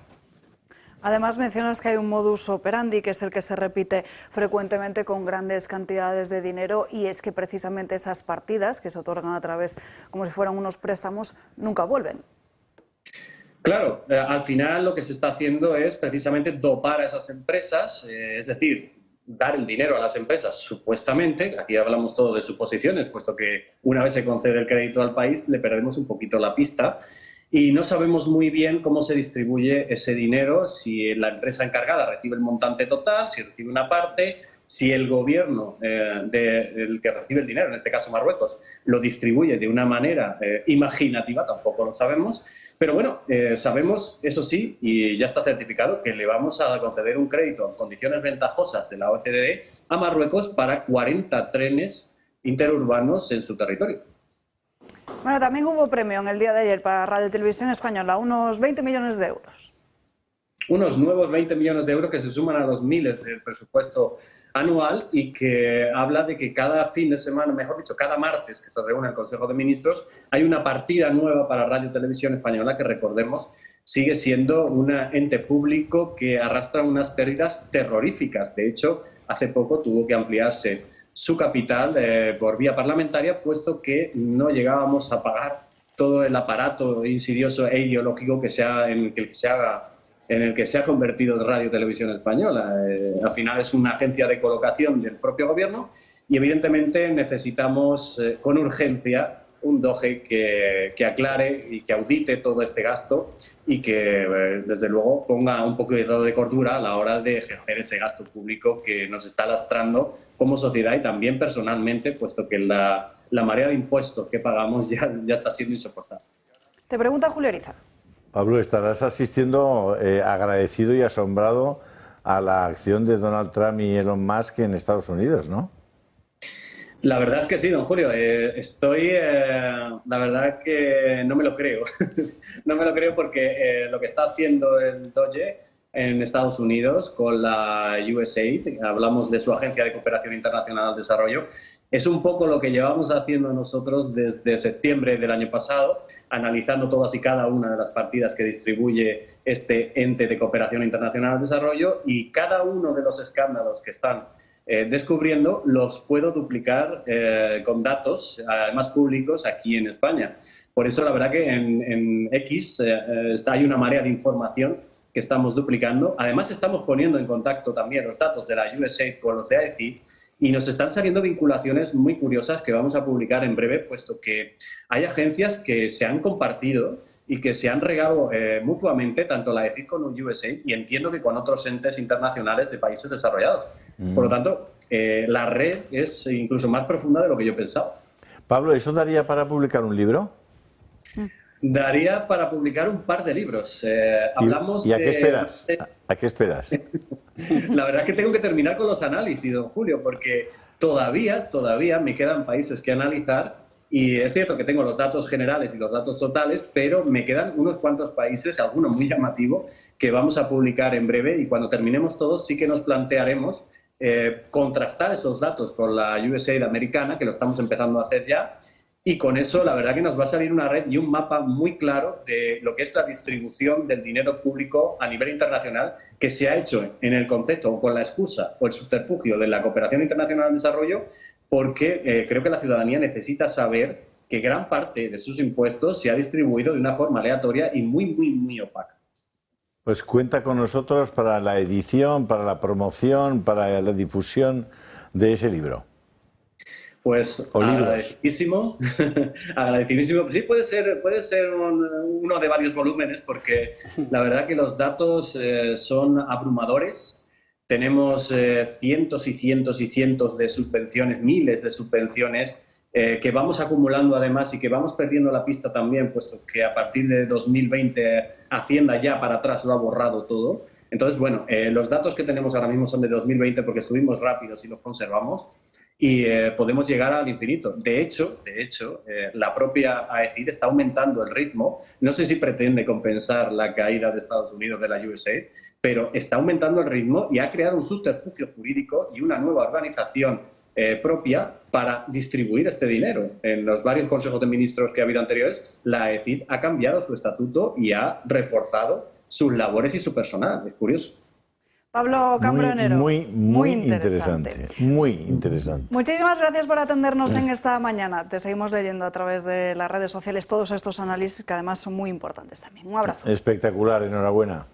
Además, mencionas que hay un modus operandi, que es el que se repite frecuentemente con grandes cantidades de dinero, y es que precisamente esas partidas que se otorgan a través, como si fueran unos préstamos, nunca vuelven. Claro, al final lo que se está haciendo es precisamente dopar a esas empresas, es decir, dar el dinero a las empresas, supuestamente, aquí hablamos todo de suposiciones, puesto que una vez se concede el crédito al país le perdemos un poquito la pista y no sabemos muy bien cómo se distribuye ese dinero, si la empresa encargada recibe el montante total, si recibe una parte, si el gobierno del que recibe el dinero, en este caso Marruecos, lo distribuye de una manera imaginativa, tampoco lo sabemos, Pero bueno, sabemos, eso sí, y ya está certificado, que le vamos a conceder un crédito en condiciones ventajosas de la OCDE a Marruecos para 40 trenes interurbanos en su territorio. Bueno, también hubo premio en el día de ayer para Radio Televisión Española, unos 20 millones de euros. Unos nuevos 20 millones de euros que se suman a los miles del presupuesto anual y que habla de que cada fin de semana, mejor dicho, cada martes que se reúne el Consejo de Ministros, hay una partida nueva para Radio Televisión Española que, recordemos, sigue siendo un ente público que arrastra unas pérdidas terroríficas. De hecho, hace poco tuvo que ampliarse su capital por vía parlamentaria, puesto que no llegábamos a pagar todo el aparato insidioso e ideológico en el que se ha convertido Radio Televisión Española. Al final es una agencia de colocación del propio gobierno y evidentemente necesitamos con urgencia un DOGE que aclare y que audite todo este gasto y que desde luego ponga un poco de cordura a la hora de ejercer ese gasto público que nos está lastrando como sociedad y también personalmente, puesto que la marea de impuestos que pagamos ya está siendo insoportable. Te pregunta Julio Ariza. Pablo, estarás asistiendo agradecido y asombrado a la acción de Donald Trump y Elon Musk en Estados Unidos, ¿no? La verdad es que sí, don Julio. La verdad que no me lo creo. No me lo creo porque lo que está haciendo el DOGE en Estados Unidos con la USAID, hablamos de su Agencia de Cooperación Internacional al Desarrollo, es un poco lo que llevamos haciendo nosotros desde septiembre del año pasado, analizando todas y cada una de las partidas que distribuye este ente de cooperación internacional al desarrollo, y cada uno de los escándalos que están descubriendo los puedo duplicar con datos, además públicos, aquí en España. Por eso la verdad que en X hay una marea de información que estamos duplicando. Además estamos poniendo en contacto también los datos de la USAID con los de AECID, y nos están saliendo vinculaciones muy curiosas que vamos a publicar en breve, puesto que hay agencias que se han compartido y que se han regado mutuamente, tanto la AECID como USAID, y entiendo que con otros entes internacionales de países desarrollados. Por lo tanto, la red es incluso más profunda de lo que yo pensaba. Pablo, ¿eso daría para publicar un libro? Daría para publicar un par de libros. ¿Y a qué esperas? ¿A qué esperas? La verdad es que tengo que terminar con los análisis, don Julio, porque todavía me quedan países que analizar, y es cierto que tengo los datos generales y los datos totales, pero me quedan unos cuantos países, alguno muy llamativo, que vamos a publicar en breve, y cuando terminemos todos sí que nos plantearemos contrastar esos datos con la USAID americana, que lo estamos empezando a hacer ya, y con eso la verdad que nos va a salir una red y un mapa muy claro de lo que es la distribución del dinero público a nivel internacional, que se ha hecho en el concepto o con la excusa o el subterfugio de la cooperación internacional al desarrollo, porque creo que la ciudadanía necesita saber que gran parte de sus impuestos se ha distribuido de una forma aleatoria y muy opaca. Pues cuenta con nosotros para la edición, para la promoción, para la difusión de ese libro. Pues agradecidísimo, agradecidísimo. Sí, puede ser uno de varios volúmenes, porque la verdad que los datos son abrumadores. Tenemos cientos y cientos y cientos de subvenciones, miles de subvenciones que vamos acumulando además y que vamos perdiendo la pista también, puesto que a partir de 2020 Hacienda ya para atrás lo ha borrado todo. Entonces, bueno, los datos que tenemos ahora mismo son de 2020 porque estuvimos rápidos y los conservamos. Y podemos llegar al infinito. De hecho, la propia AECID está aumentando el ritmo. No sé si pretende compensar la caída de Estados Unidos de la USAID, pero está aumentando el ritmo y ha creado un subterfugio jurídico y una nueva organización propia para distribuir este dinero. En los varios consejos de ministros que ha habido anteriores, la AECID ha cambiado su estatuto y ha reforzado sus labores y su personal. Es curioso. Pablo Cambronero. Muy interesante. Muy interesante. Muchísimas gracias por atendernos en esta mañana. Te seguimos leyendo a través de las redes sociales todos estos análisis que además son muy importantes también. Un abrazo. Espectacular, enhorabuena.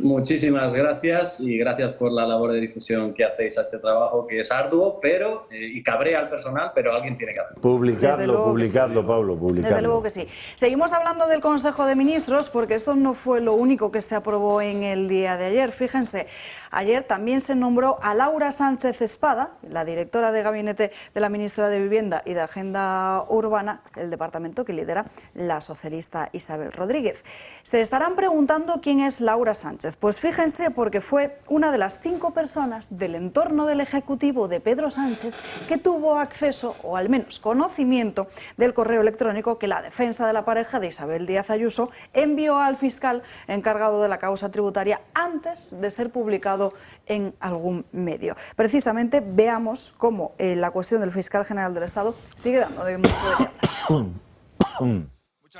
Muchísimas gracias y gracias por la labor de difusión que hacéis a este trabajo, que es arduo, pero y cabrea al personal, pero alguien tiene que hacerlo. Publicarlo, Pablo, publicarlo. Desde luego que sí. Seguimos hablando del Consejo de Ministros porque esto no fue lo único que se aprobó en el día de ayer. Fíjense, ayer también se nombró a Laura Sánchez Espada, la directora de gabinete de la ministra de Vivienda y de Agenda Urbana, el departamento que lidera la socialista Isabel Rodríguez. Se estarán preguntando quién es Laura Sánchez. Pues fíjense, porque fue una de las 5 personas del entorno del Ejecutivo de Pedro Sánchez que tuvo acceso, o al menos conocimiento, del correo electrónico que la defensa de la pareja de Isabel Díaz Ayuso envió al fiscal encargado de la causa tributaria antes de ser publicado en algún medio. Precisamente veamos cómo la cuestión del fiscal general del Estado sigue dando de mucho de qué hablar.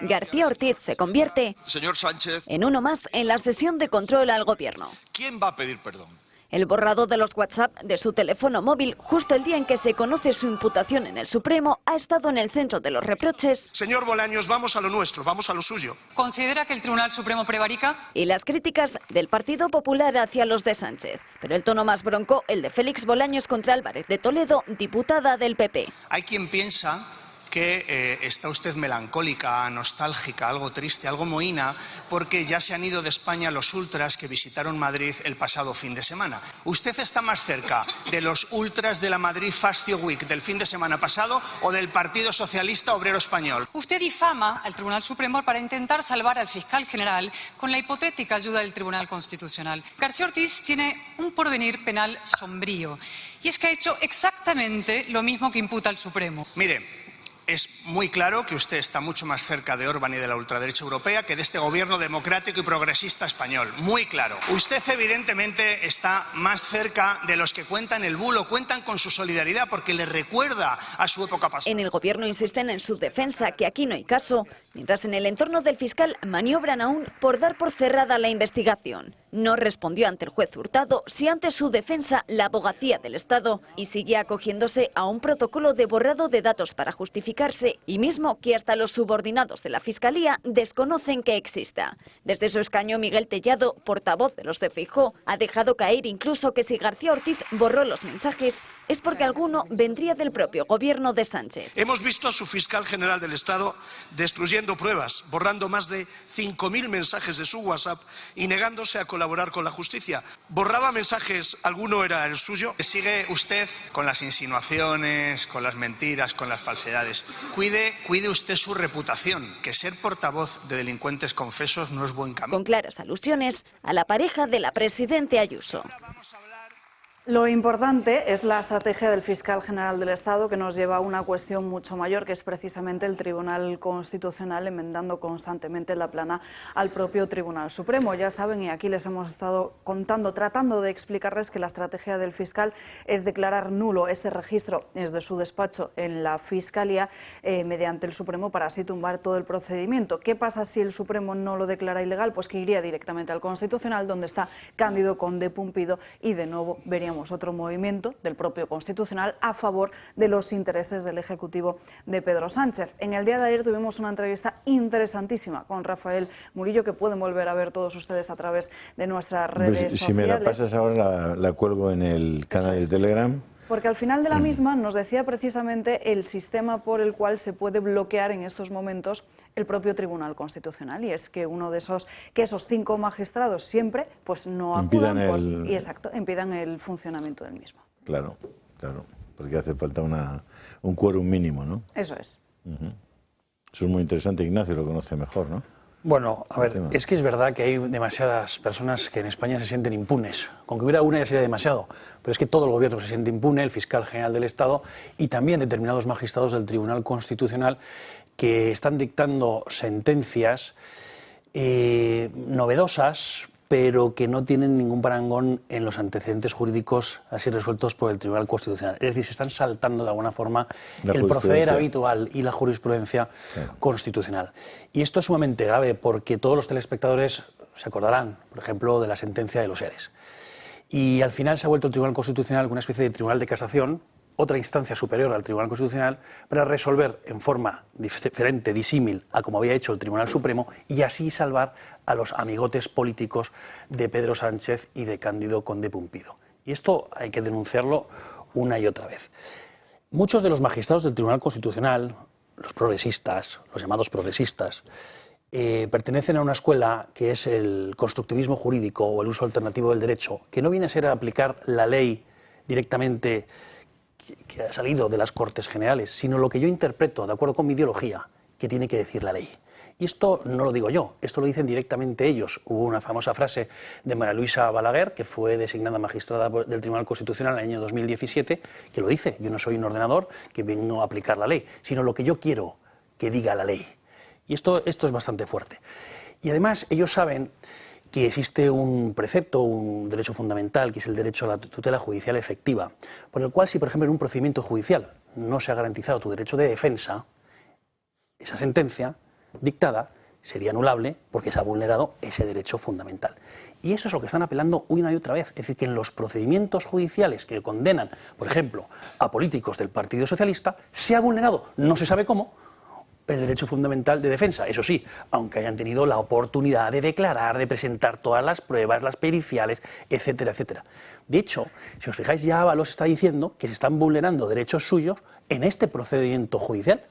García Ortiz se convierte, señor Sánchez, en uno más en la sesión de control al gobierno. ¿Quién va a pedir perdón? El borrado de los WhatsApp de su teléfono móvil, justo el día en que se conoce su imputación en el Supremo, ha estado en el centro de los reproches. Señor Bolaños, vamos a lo nuestro, vamos a lo suyo. ¿Considera que el Tribunal Supremo prevarica? Y las críticas del Partido Popular hacia los de Sánchez. Pero el tono más bronco, el de Félix Bolaños contra Álvarez de Toledo, diputada del PP. Hay quien piensa que está usted melancólica, nostálgica, algo triste, algo mohína, porque ya se han ido de España los ultras que visitaron Madrid el pasado fin de semana. ¿Usted está más cerca de los ultras de la Madrid Fascio Week del fin de semana pasado o del Partido Socialista Obrero Español? Usted difama al Tribunal Supremo para intentar salvar al fiscal general con la hipotética ayuda del Tribunal Constitucional. García Ortiz tiene un porvenir penal sombrío y es que ha hecho exactamente lo mismo que imputa al Supremo. Mire, es muy claro que usted está mucho más cerca de Orbán y de la ultraderecha europea que de este gobierno democrático y progresista español. Muy claro. Usted evidentemente está más cerca de los que cuentan el bulo, cuentan con su solidaridad porque le recuerda a su época pasada. En el gobierno insisten en su defensa, que aquí no hay caso, mientras en el entorno del fiscal maniobran aún por dar por cerrada la investigación. No respondió ante el juez Hurtado si ante su defensa la abogacía del Estado y sigue acogiéndose a un protocolo de borrado de datos para justificarse y mismo que hasta los subordinados de la Fiscalía desconocen que exista. Desde su escaño, Miguel Tellado, portavoz de los de Feijóo, ha dejado caer incluso que si García Ortiz borró los mensajes es porque alguno vendría del propio gobierno de Sánchez. Hemos visto a su fiscal general del Estado destruyendo pruebas, borrando más de 5.000 mensajes de su WhatsApp y negándose a colaborar con la justicia. ¿Borraba mensajes? ¿Alguno era el suyo? Sigue usted con las insinuaciones, con las mentiras, con las falsedades. Cuide usted su reputación, que ser portavoz de delincuentes confesos no es buen camino. Con claras alusiones a la pareja de la presidenta Ayuso. Lo importante es la estrategia del fiscal general del Estado, que nos lleva a una cuestión mucho mayor, que es precisamente el Tribunal Constitucional enmendando constantemente la plana al propio Tribunal Supremo. Ya saben, y aquí les hemos estado contando, tratando de explicarles que la estrategia del fiscal es declarar nulo ese registro desde su despacho en la Fiscalía mediante el Supremo para así tumbar todo el procedimiento. ¿Qué pasa si el Supremo no lo declara ilegal? Pues que iría directamente al Constitucional, donde está Cándido Conde Pumpido, y de nuevo veríamos otro movimiento del propio Constitucional a favor de los intereses del Ejecutivo de Pedro Sánchez. En el día de ayer tuvimos una entrevista interesantísima con Rafael Murillo, que pueden volver a ver todos ustedes a través de nuestras redes sociales. Si me la pasas ahora, la cuelgo en el canal de Telegram. Porque al final de la misma nos decía precisamente el sistema por el cual se puede bloquear en estos momentos el propio Tribunal Constitucional, y es que esos 5 magistrados siempre pues no acudan impidan el funcionamiento del mismo. Claro, porque hace falta un quórum mínimo, ¿no? Eso es. Eso es muy interesante, Ignacio lo conoce mejor, ¿no? Bueno, a ver, es que es verdad que hay demasiadas personas que en España se sienten impunes. Con que hubiera una ya sería demasiado, pero es que todo el gobierno se siente impune, el fiscal general del Estado y también determinados magistrados del Tribunal Constitucional que están dictando sentencias novedosas, pero que no tienen ningún parangón en los antecedentes jurídicos así resueltos por el Tribunal Constitucional. Es decir, se están saltando de alguna forma el proceder habitual y la jurisprudencia constitucional. Y esto es sumamente grave porque todos los telespectadores se acordarán, por ejemplo, de la sentencia de los ERES. Y al final se ha vuelto el Tribunal Constitucional una especie de tribunal de casación, otra instancia superior al Tribunal Constitucional para resolver en forma diferente, disímil a como había hecho el Tribunal Supremo, y así salvar a los amigotes políticos de Pedro Sánchez y de Cándido Conde Pumpido. Y esto hay que denunciarlo una y otra vez. Muchos de los magistrados del Tribunal Constitucional, los progresistas, los llamados progresistas, pertenecen a una escuela que es el constructivismo jurídico o el uso alternativo del derecho, que no viene a ser a aplicar la ley directamente que ha salido de las Cortes Generales, sino lo que yo interpreto, de acuerdo con mi ideología, que tiene que decir la ley. Y esto no lo digo yo, esto lo dicen directamente ellos. Hubo una famosa frase de María Luisa Balaguer, que fue designada magistrada del Tribunal Constitucional en el año 2017, que lo dice: yo no soy un ordenador que vengo a aplicar la ley, sino lo que yo quiero que diga la ley. Y esto es bastante fuerte. Y además ellos saben que existe un precepto, un derecho fundamental, que es el derecho a la tutela judicial efectiva, por el cual si, por ejemplo, en un procedimiento judicial no se ha garantizado tu derecho de defensa, esa sentencia dictada sería anulable porque se ha vulnerado ese derecho fundamental. Y eso es lo que están apelando una y otra vez. Es decir, que en los procedimientos judiciales que condenan, por ejemplo, a políticos del Partido Socialista, se ha vulnerado, no se sabe cómo, el derecho fundamental de defensa. Eso sí, aunque hayan tenido la oportunidad de declarar, de presentar todas las pruebas, las periciales, etcétera, etcétera. De hecho, si os fijáis, ya Ábalos está diciendo que se están vulnerando derechos suyos en este procedimiento judicial,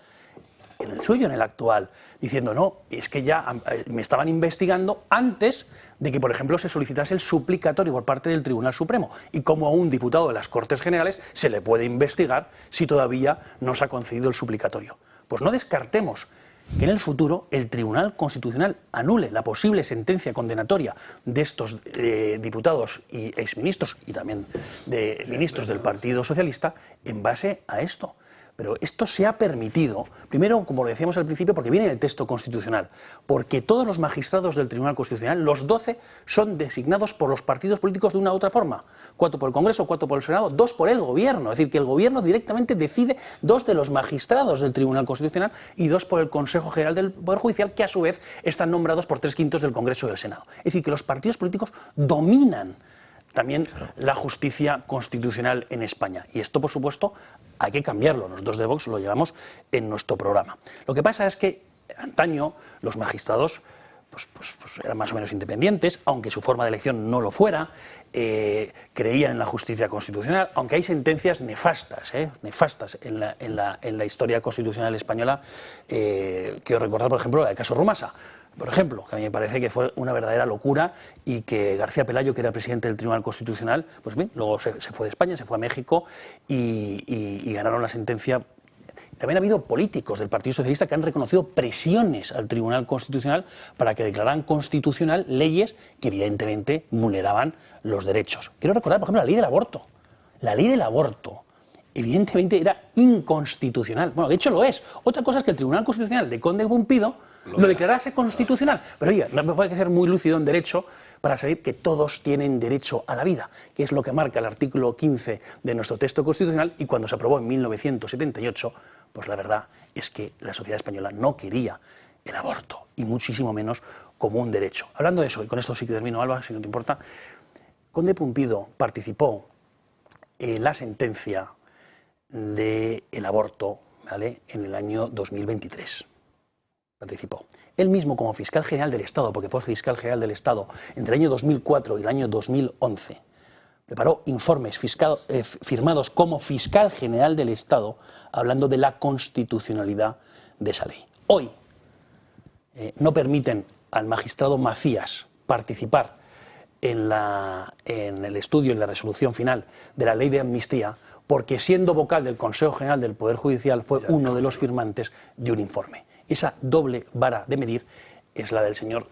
en el suyo, en el actual, diciendo: no, es que ya me estaban investigando antes de que, por ejemplo, se solicitase el suplicatorio por parte del Tribunal Supremo, y como a un diputado de las Cortes Generales se le puede investigar si todavía no se ha concedido el suplicatorio. Pues no descartemos que en el futuro el Tribunal Constitucional anule la posible sentencia condenatoria de estos diputados y exministros, y también de ministros del Partido Socialista, en base a esto. Pero esto se ha permitido, primero, como lo decíamos al principio, porque viene en el texto constitucional, porque todos los magistrados del Tribunal Constitucional, los 12, son designados por los partidos políticos de una u otra forma. 4 por el Congreso, 4 por el Senado, 2 por el Gobierno. Es decir, que el Gobierno directamente decide 2 de los magistrados del Tribunal Constitucional y 2 por el Consejo General del Poder Judicial, que a su vez están nombrados por 3/5 del Congreso y del Senado. Es decir, que los partidos políticos dominan también la justicia constitucional en España. Y esto, por supuesto, hay que cambiarlo. Nosotros de Vox lo llevamos en nuestro programa. Lo que pasa es que antaño los magistrados pues eran más o menos independientes, aunque su forma de elección no lo fuera, creían en la justicia constitucional, aunque hay sentencias nefastas en la historia constitucional española. Quiero recordar, por ejemplo, el caso Rumasa, por ejemplo, que a mí me parece que fue una verdadera locura, y que García Pelayo, que era presidente del Tribunal Constitucional, pues bien, luego se fue de España, se fue a México y ganaron la sentencia. También ha habido políticos del Partido Socialista que han reconocido presiones al Tribunal Constitucional para que declararan constitucional leyes que evidentemente vulneraban los derechos. Quiero recordar, por ejemplo, la ley del aborto. La ley del aborto evidentemente era inconstitucional. Bueno, de hecho lo es. Otra cosa es que el Tribunal Constitucional de Conde Pumpido lo declarase constitucional. Pero oiga, no hay que ser muy lúcido en derecho para saber que todos tienen derecho a la vida, que es lo que marca el artículo 15 de nuestro texto constitucional, y cuando se aprobó en 1978, pues la verdad es que la sociedad española no quería el aborto, y muchísimo menos como un derecho. Hablando de eso, y con esto sí que termino, Alba, si no te importa, Conde Pumpido participó en la sentencia del aborto, ¿vale?, en el año 2023. Participó. Él mismo, como fiscal general del Estado, porque fue fiscal general del Estado entre el año 2004 y el año 2011, preparó informes firmados como fiscal general del Estado hablando de la constitucionalidad de esa ley. Hoy no permiten al magistrado Macías participar en el estudio, en la resolución final de la ley de amnistía, porque siendo vocal del Consejo General del Poder Judicial fue uno de los firmantes de un informe. Esa doble vara de medir es la del señor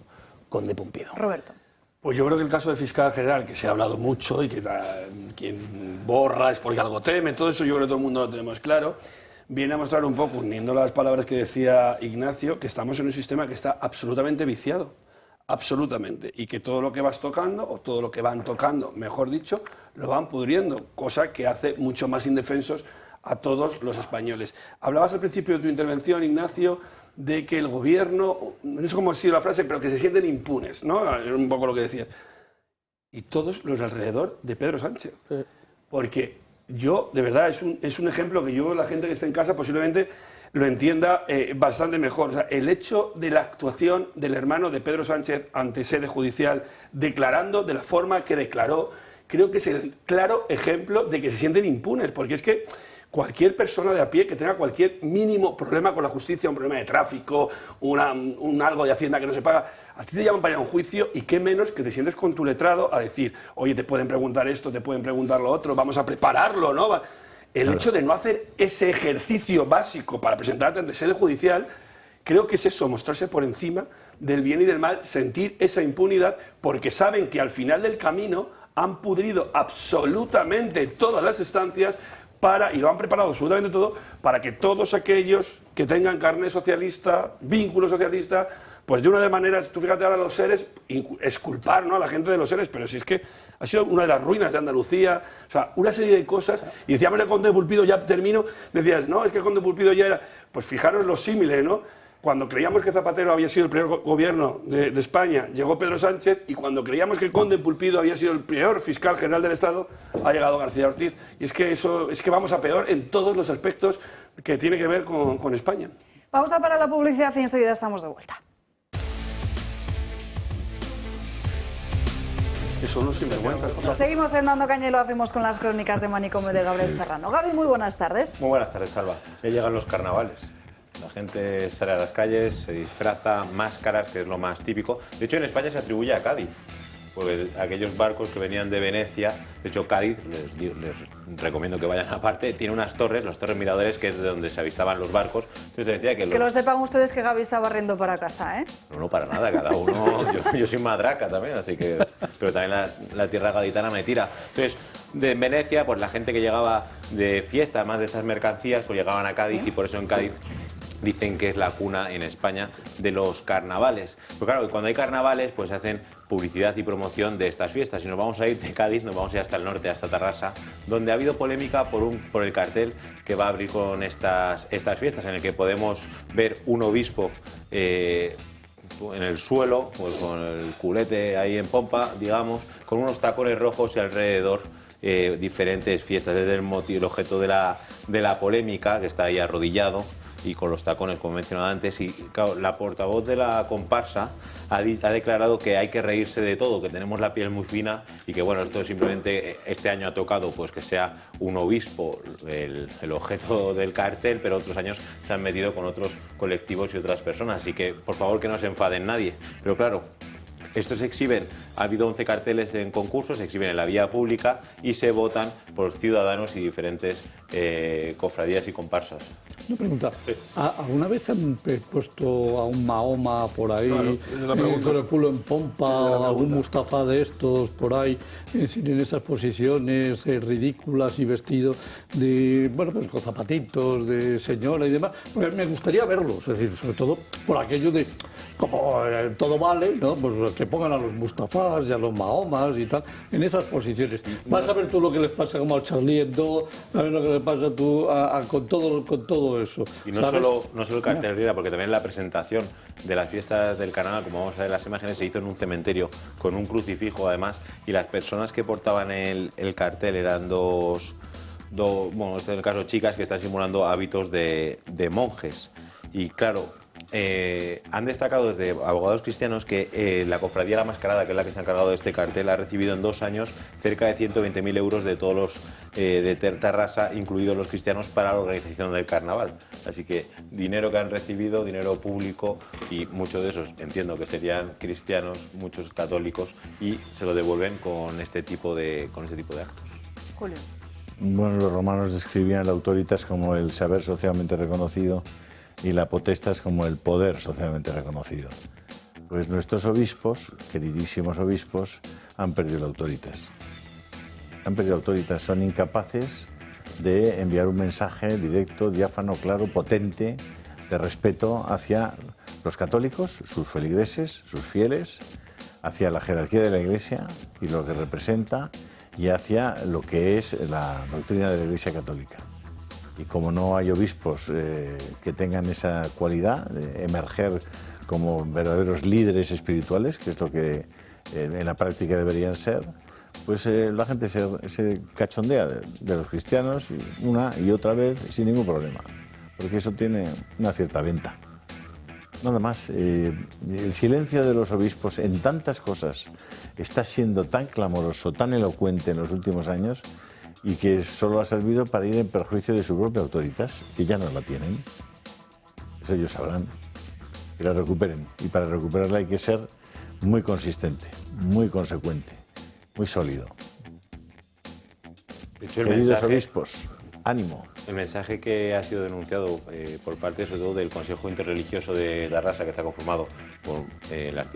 Conde Pumpido. Roberto. Pues yo creo que el caso del fiscal general, que se ha hablado mucho y que quien borra es porque algo teme, todo eso yo creo que todo el mundo lo tenemos claro, viene a mostrar un poco, uniendo las palabras que decía Ignacio, que estamos en un sistema que está absolutamente viciado, absolutamente, y que todo lo que vas tocando, o todo lo que van tocando, mejor dicho, lo van pudriendo, cosa que hace mucho más indefensos a todos los españoles. Hablabas al principio de tu intervención, Ignacio, de que el gobierno, no sé cómo ha sido la frase, pero que se sienten impunes, ¿no? Es un poco lo que decías. Y todos los alrededor de Pedro Sánchez. Porque yo, de verdad, es un ejemplo que yo, la gente que esté en casa, posiblemente lo entienda bastante mejor. O sea, el hecho de la actuación del hermano de Pedro Sánchez ante sede judicial, declarando de la forma que declaró, creo que es el claro ejemplo de que se sienten impunes, porque es que cualquier persona de a pie que tenga cualquier mínimo problema con la justicia, un problema de tráfico, un algo de Hacienda que no se paga, a ti te llaman para ir a un juicio y qué menos que te sientes con tu letrado a decir, oye, te pueden preguntar esto, te pueden preguntar lo otro, vamos a prepararlo, ¿no? El hecho de no hacer ese ejercicio básico para presentarte ante sede judicial, creo que es eso, mostrarse por encima del bien y del mal, sentir esa impunidad, porque saben que al final del camino han pudrido absolutamente todas las estancias y lo han preparado absolutamente todo para que todos aquellos que tengan carné socialista, vínculo socialista, pues de una de maneras, tú fíjate ahora los seres, exculpar, ¿no?, a la gente de los seres, pero si es que ha sido una de las ruinas de Andalucía, o sea, una serie de cosas, y decíamos el Conde de Pulpido, ya termino, decías, no, es que el Conde de Pulpido ya era, pues fijaros los símiles, ¿no? Cuando creíamos que Zapatero había sido el peor gobierno de España, llegó Pedro Sánchez, y cuando creíamos que el Conde de Pulpido había sido el peor fiscal general del Estado, ha llegado García Ortiz. Y es que vamos a peor en todos los aspectos que tiene que ver con España. Vamos a parar la publicidad y enseguida estamos de vuelta. Eso no sinvergüenza. Seguimos dando caña y lo hacemos con las crónicas de Manicomio de Gabriel Serrano. Gaby, muy buenas tardes. Muy buenas tardes, Salva. Ya llegan los carnavales. La gente sale a las calles, se disfraza, máscaras, que es lo más típico. De hecho, en España se atribuye a Cádiz, porque aquellos barcos que venían de Venecia, de hecho Cádiz, les recomiendo que vayan aparte, tiene unas torres, las torres miradores, que es de donde se avistaban los barcos. Entonces te decía que lo sepan ustedes que Gaby está barriendo para casa, ¿eh? No, para nada, cada uno, yo soy madraca también, así que, pero también la tierra gaditana me tira. Entonces, de Venecia, pues la gente que llegaba de fiesta, además de estas mercancías, pues llegaban a Cádiz, ¿sí? Y por eso en Cádiz dicen que es la cuna en España de los carnavales. Pero claro, cuando hay carnavales, pues hacen publicidad y promoción de estas fiestas. Si nos vamos a ir de Cádiz, nos vamos a ir hasta el norte, hasta Tarrasa, donde ha habido polémica por el cartel que va a abrir con estas fiestas, en el que podemos ver un obispo en el suelo, pues con el culete ahí en pompa, digamos, con unos tacones rojos y alrededor diferentes fiestas. Es el objeto de la polémica, que está ahí arrodillado y con los tacones, como he mencionado antes, y claro, la portavoz de la comparsa ha declarado que hay que reírse de todo, que tenemos la piel muy fina y que bueno, esto simplemente este año ha tocado pues que sea un obispo el objeto del cartel, pero otros años se han metido con otros colectivos y otras personas, así que por favor que no se enfaden nadie, pero claro, estos se exhiben, ha habido 11 carteles en concurso, se exhiben en la vía pública y se votan por ciudadanos y diferentes cofradías y comparsas. Una pregunta, ¿alguna vez han puesto a un Mahoma por ahí, claro, con el culo en pompa, algún Mustafa de estos por ahí, en esas posiciones ridículas y vestido de, bueno, pues con zapatitos de señora y demás? Pues me gustaría verlos, es decir, sobre todo por aquello de, como todo vale, ¿no? Pues que pongan a los Mustafás y a los Mahomas y tal, en esas posiciones. Vas a ver tú lo que les pasa como al Charlie Hebdo, a ver lo que le pasa tú con todo eso. Y no solo el cartel Riera, porque también la presentación de las fiestas del carnaval, como vamos a ver las imágenes, se hizo en un cementerio con un crucifijo además, y las personas que portaban el cartel eran bueno, este es el caso, chicas que están simulando hábitos de monjes. Y claro, han destacado desde abogados cristianos que la Cofradía La Mascarada, que es la que se ha encargado de este cartel, ha recibido en 2 años cerca de 120.000 euros de todos los de Tarrasa, incluidos los cristianos, para la organización del carnaval. Así que dinero que han recibido, dinero público, y muchos de esos entiendo que serían cristianos, muchos católicos, y se lo devuelven con este tipo de actos. Julio. Bueno, los romanos describían la autoritas como el saber socialmente reconocido y la potestas como el poder socialmente reconocido. Pues nuestros obispos, queridísimos obispos, han perdido la autoritas. Han perdido la autoritas, son incapaces de enviar un mensaje directo, diáfano, claro, potente, de respeto hacia los católicos, sus feligreses, sus fieles, hacia la jerarquía de la Iglesia y lo que representa, y hacia lo que es la doctrina de la Iglesia católica. Y como no hay obispos que tengan esa cualidad de emerger como verdaderos líderes espirituales, que es lo que en la práctica deberían ser, pues la gente se cachondea de los cristianos una y otra vez sin ningún problema, porque eso tiene una cierta venta. Nada más, el silencio de los obispos en tantas cosas está siendo tan clamoroso, tan elocuente en los últimos años, y que solo ha servido para ir en perjuicio de su propia autoridad, que ya no la tienen. Eso ellos sabrán, que la recuperen. Y para recuperarla hay que ser muy consistente, muy consecuente, muy sólido. De hecho, Queridos obispos, ánimo. El mensaje que ha sido denunciado por parte, sobre todo, del Consejo Interreligioso de Tarrasa, que está conformado por las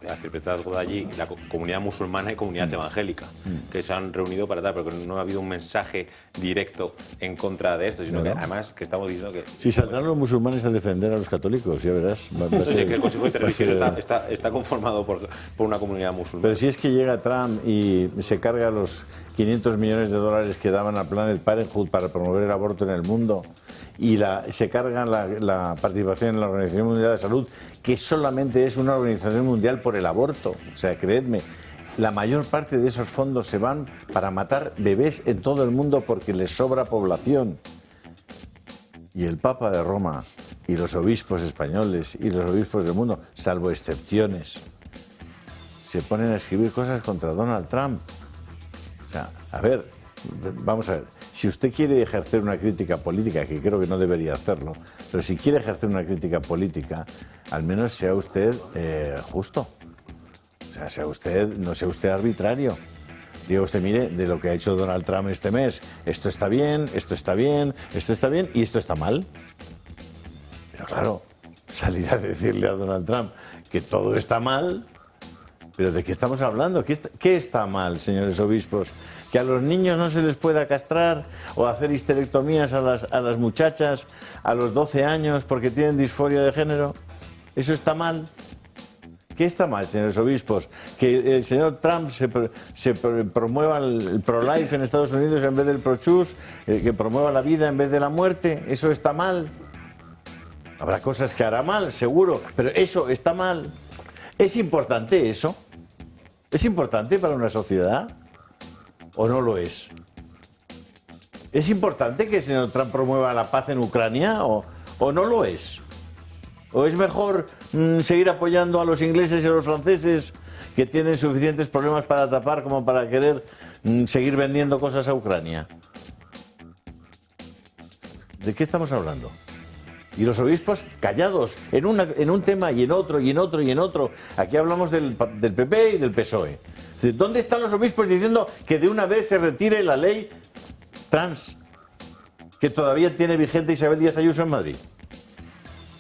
Arciprestazgos de allí, la comunidad musulmana y comunidad evangélica, que se han reunido para tal, pero que no ha habido un mensaje directo en contra de esto, sino que además que estamos diciendo que... Si saldrán los musulmanes a defender a los católicos, ya verás. Que el Consejo Interreligioso está conformado por una comunidad musulmana. Pero si es que llega Trump y se carga los 500 millones de dólares que daban a Planned Parenthood para promover el aborto en el mundo y se cargan la participación en la Organización Mundial de la Salud, que solamente es una organización mundial por el aborto. O sea, creedme, la mayor parte de esos fondos se van para matar bebés en todo el mundo porque les sobra población. Y el Papa de Roma y los obispos españoles y los obispos del mundo, salvo excepciones, se ponen a escribir cosas contra Donald Trump. O sea, a ver, vamos a ver, si usted quiere ejercer una crítica política, que creo que no debería hacerlo, pero si quiere ejercer una crítica política, al menos sea usted justo. O sea, no sea usted arbitrario. Diga usted, mire, de lo que ha hecho Donald Trump este mes, esto está bien, esto está bien, esto está bien y esto está mal. Pero claro, salir a decirle a Donald Trump que todo está mal... ¿Pero de qué estamos hablando? ¿Qué está mal, señores obispos? ¿Que a los niños no se les pueda castrar o hacer histerectomías a las muchachas a los 12 años porque tienen disforia de género? ¿Eso está mal? ¿Qué está mal, señores obispos? ¿Que el señor Trump se promueva el pro-life en Estados Unidos en vez del pro-choose? ¿Que promueva la vida en vez de la muerte? ¿Eso está mal? Habrá cosas que hará mal, seguro, pero eso está mal. ¿Es importante eso? ¿Es importante para una sociedad? ¿O no lo es? ¿Es importante que el señor Trump promueva la paz en Ucrania? ¿O no lo es? ¿O es mejor seguir apoyando a los ingleses y a los franceses que tienen suficientes problemas para tapar como para querer seguir vendiendo cosas a Ucrania? ¿De qué estamos hablando? Y los obispos callados en un tema y en otro y en otro y en otro. Aquí hablamos del PP y del PSOE. ¿Dónde están los obispos diciendo que de una vez se retire la ley trans que todavía tiene vigente Isabel Díaz Ayuso en Madrid?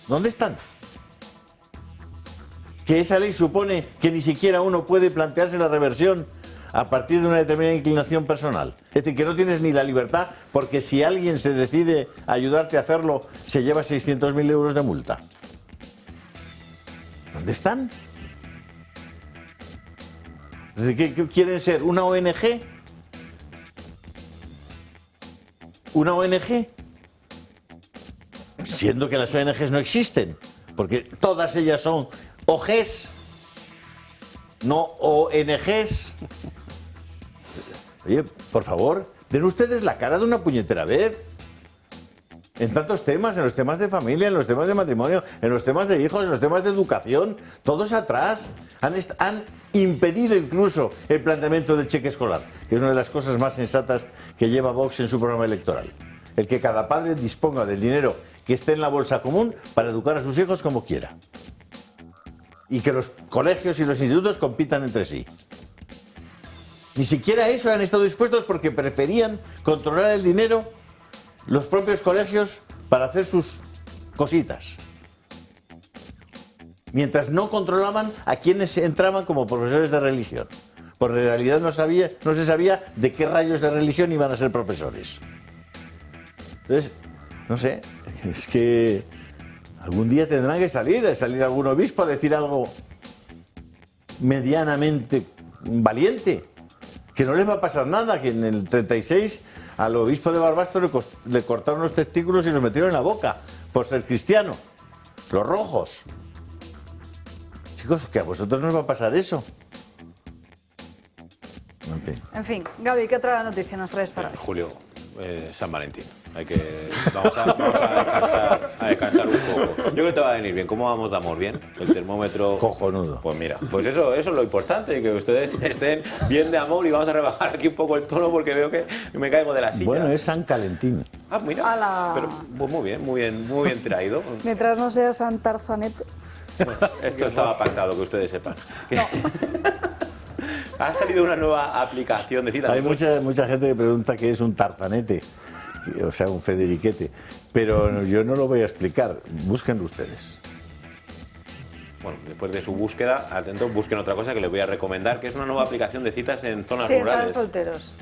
¿Dónde están? Que esa ley supone que ni siquiera uno puede plantearse la reversión a partir de una determinada inclinación personal. Es decir, que no tienes ni la libertad porque si alguien se decide a ayudarte a hacerlo, se lleva 600.000 euros de multa. ¿Dónde están? ¿Qué quieren ser? ¿Una ONG? ¿Una ONG? Siendo que las ONGs no existen, porque todas ellas son OGs, no ONGs. Oye, por favor, den ustedes la cara de una puñetera vez. En tantos temas, en los temas de familia, en los temas de matrimonio, en los temas de hijos, en los temas de educación, todos atrás. Han impedido incluso el planteamiento del cheque escolar, que es una de las cosas más sensatas que lleva Vox en su programa electoral. El que cada padre disponga del dinero que esté en la bolsa común para educar a sus hijos como quiera. Y que los colegios y los institutos compitan entre sí. Ni siquiera eso han estado dispuestos porque preferían controlar el dinero los propios colegios para hacer sus cositas. Mientras no controlaban a quienes entraban como profesores de religión. Porque en realidad no se sabía de qué rayos de religión iban a ser profesores. Entonces, no sé, es que algún día tendrán que salir algún obispo a decir algo medianamente valiente. Que no les va a pasar nada, que en el 36 al obispo de Barbastro le cortaron los testículos y los metieron en la boca por ser cristiano. Los rojos. Chicos, que a vosotros no os va a pasar eso. En En fin, Gaby, ¿qué otra noticia nos traes para hoy? Julio, San Valentín. Vamos a descansar un poco. Yo creo que te va a venir bien. ¿Cómo vamos de amor? ¿Bien? El termómetro... Cojonudo. Pues mira, pues eso es lo importante, que ustedes estén bien de amor, y vamos a rebajar aquí un poco el tono porque veo que me caigo de la silla. Bueno, es San Calentín. Ah, mira. ¡Hala! Pero pues muy bien traído. Mientras no sea San Tarzanete. Bueno, esto estaba pactado, que ustedes sepan. Ha salido una nueva aplicación de citas. Hay mucha gente que pregunta qué es un tarzanete, o sea, un federiquete, pero yo no lo voy a explicar, búsquenlo ustedes. Bueno, después de su búsqueda, atentos, busquen otra cosa que les voy a recomendar, que es una nueva aplicación de citas en zonas rurales. Sí, están solteros.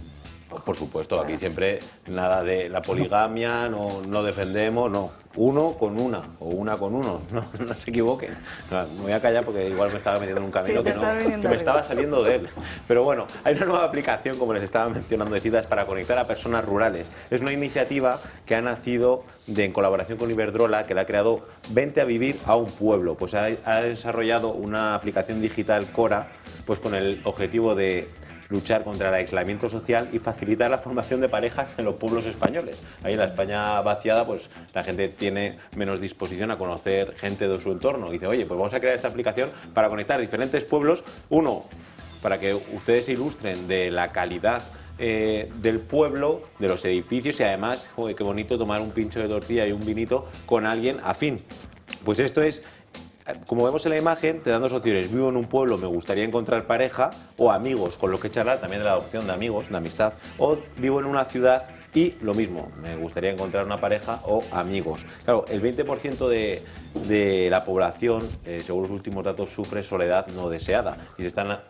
Por supuesto, aquí siempre nada de la poligamia, no defendemos, no. Uno con una o una con uno, no se equivoquen. No, me voy a callar porque igual me estaba metiendo en un camino que me estaba saliendo de él. Pero bueno, hay una nueva aplicación, como les estaba mencionando, de citas para conectar a personas rurales. Es una iniciativa que ha nacido en colaboración con Iberdrola, que la ha creado Vente a vivir a un pueblo. Pues ha desarrollado una aplicación digital, Cora, pues con el objetivo de luchar contra el aislamiento social y facilitar la formación de parejas en los pueblos españoles. Ahí en la España vaciada, pues la gente tiene menos disposición a conocer gente de su entorno. Y dice, oye, pues vamos a crear esta aplicación para conectar diferentes pueblos. Uno, para que ustedes se ilustren de la calidad del pueblo, de los edificios, y además, joder, qué bonito tomar un pincho de tortilla y un vinito con alguien afín. Pues esto es... Como vemos en la imagen, te dan dos opciones: vivo en un pueblo, me gustaría encontrar pareja, o amigos con los que charlar, también de la opción de amigos, de amistad, o vivo en una ciudad y lo mismo, me gustaría encontrar una pareja o amigos. Claro, el 20% de la población, según los últimos datos, sufre soledad no deseada, y se están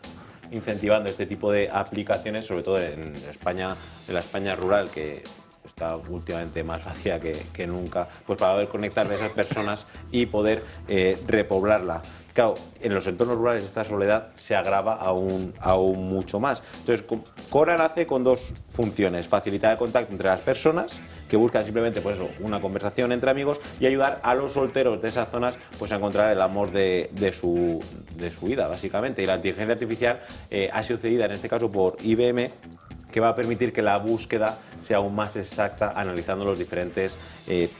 incentivando este tipo de aplicaciones, sobre todo en España, en la España rural, que está últimamente más vacía que nunca, pues para poder conectar a esas personas y poder repoblarla. Claro, en los entornos rurales esta soledad se agrava aún mucho más. Entonces, Cora nace con dos funciones: facilitar el contacto entre las personas que buscan simplemente, pues eso, una conversación entre amigos, y ayudar a los solteros de esas zonas, pues a encontrar el amor de su vida, básicamente. Y la inteligencia artificial ha sido cedida en este caso por IBM, que va a permitir que la búsqueda sea aún más exacta, analizando los diferentes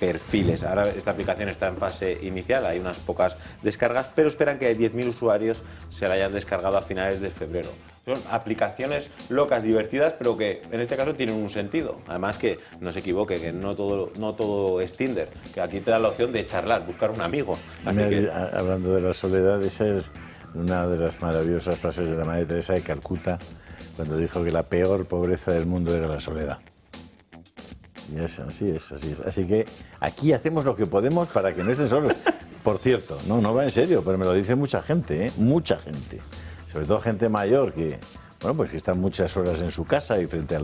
perfiles. Ahora esta aplicación está en fase inicial, hay unas pocas descargas, pero esperan que 10.000 usuarios se la hayan descargado a finales de febrero. Son aplicaciones locas, divertidas, pero que en este caso tienen un sentido. Además, que no se equivoque, que no todo es Tinder, que aquí te da la opción de charlar, buscar un amigo. Así que... Hablando de la soledad, esa es una de las maravillosas frases de la Madre Teresa de Calcuta, cuando dijo que la peor pobreza del mundo era la soledad. Y así es. Así que aquí hacemos lo que podemos para que no estén solos. Por cierto, no va en serio, pero me lo dice mucha gente, mucha gente. Sobre todo gente mayor que, bueno, pues que están muchas horas en su casa y frente a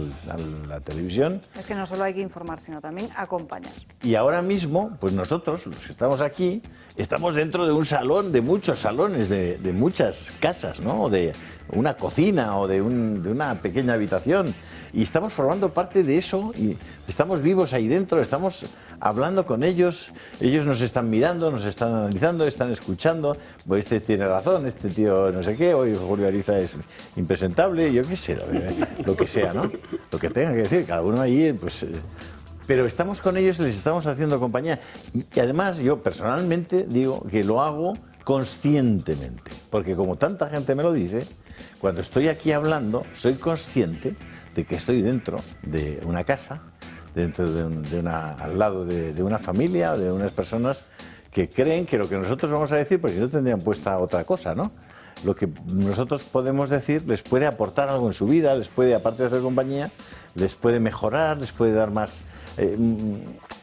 la televisión. Es que no solo hay que informar, sino también acompañar. Y ahora mismo, pues nosotros, los que estamos aquí, estamos dentro de un salón, de muchos salones, de muchas casas, ¿no? De una cocina o de una pequeña habitación. Y estamos formando parte de eso y estamos vivos ahí dentro, estamos hablando con ellos, ellos nos están mirando, nos están analizando, están escuchando, pues este tiene razón, este tío no sé qué, hoy Julio Ariza es impresentable, yo qué sé, lo que sea, ¿no? Lo que tenga que decir, cada uno ahí, pues... Pero estamos con ellos, les estamos haciendo compañía. Y además yo personalmente digo que lo hago conscientemente, porque como tanta gente me lo dice, cuando estoy aquí hablando, soy consciente de que estoy dentro de una casa, dentro al lado de una familia, de unas personas que creen que lo que nosotros vamos a decir, pues si no tendrían puesta otra cosa, ¿no? Lo que nosotros podemos decir les puede aportar algo en su vida, les puede, aparte de hacer compañía, les puede mejorar, les puede dar más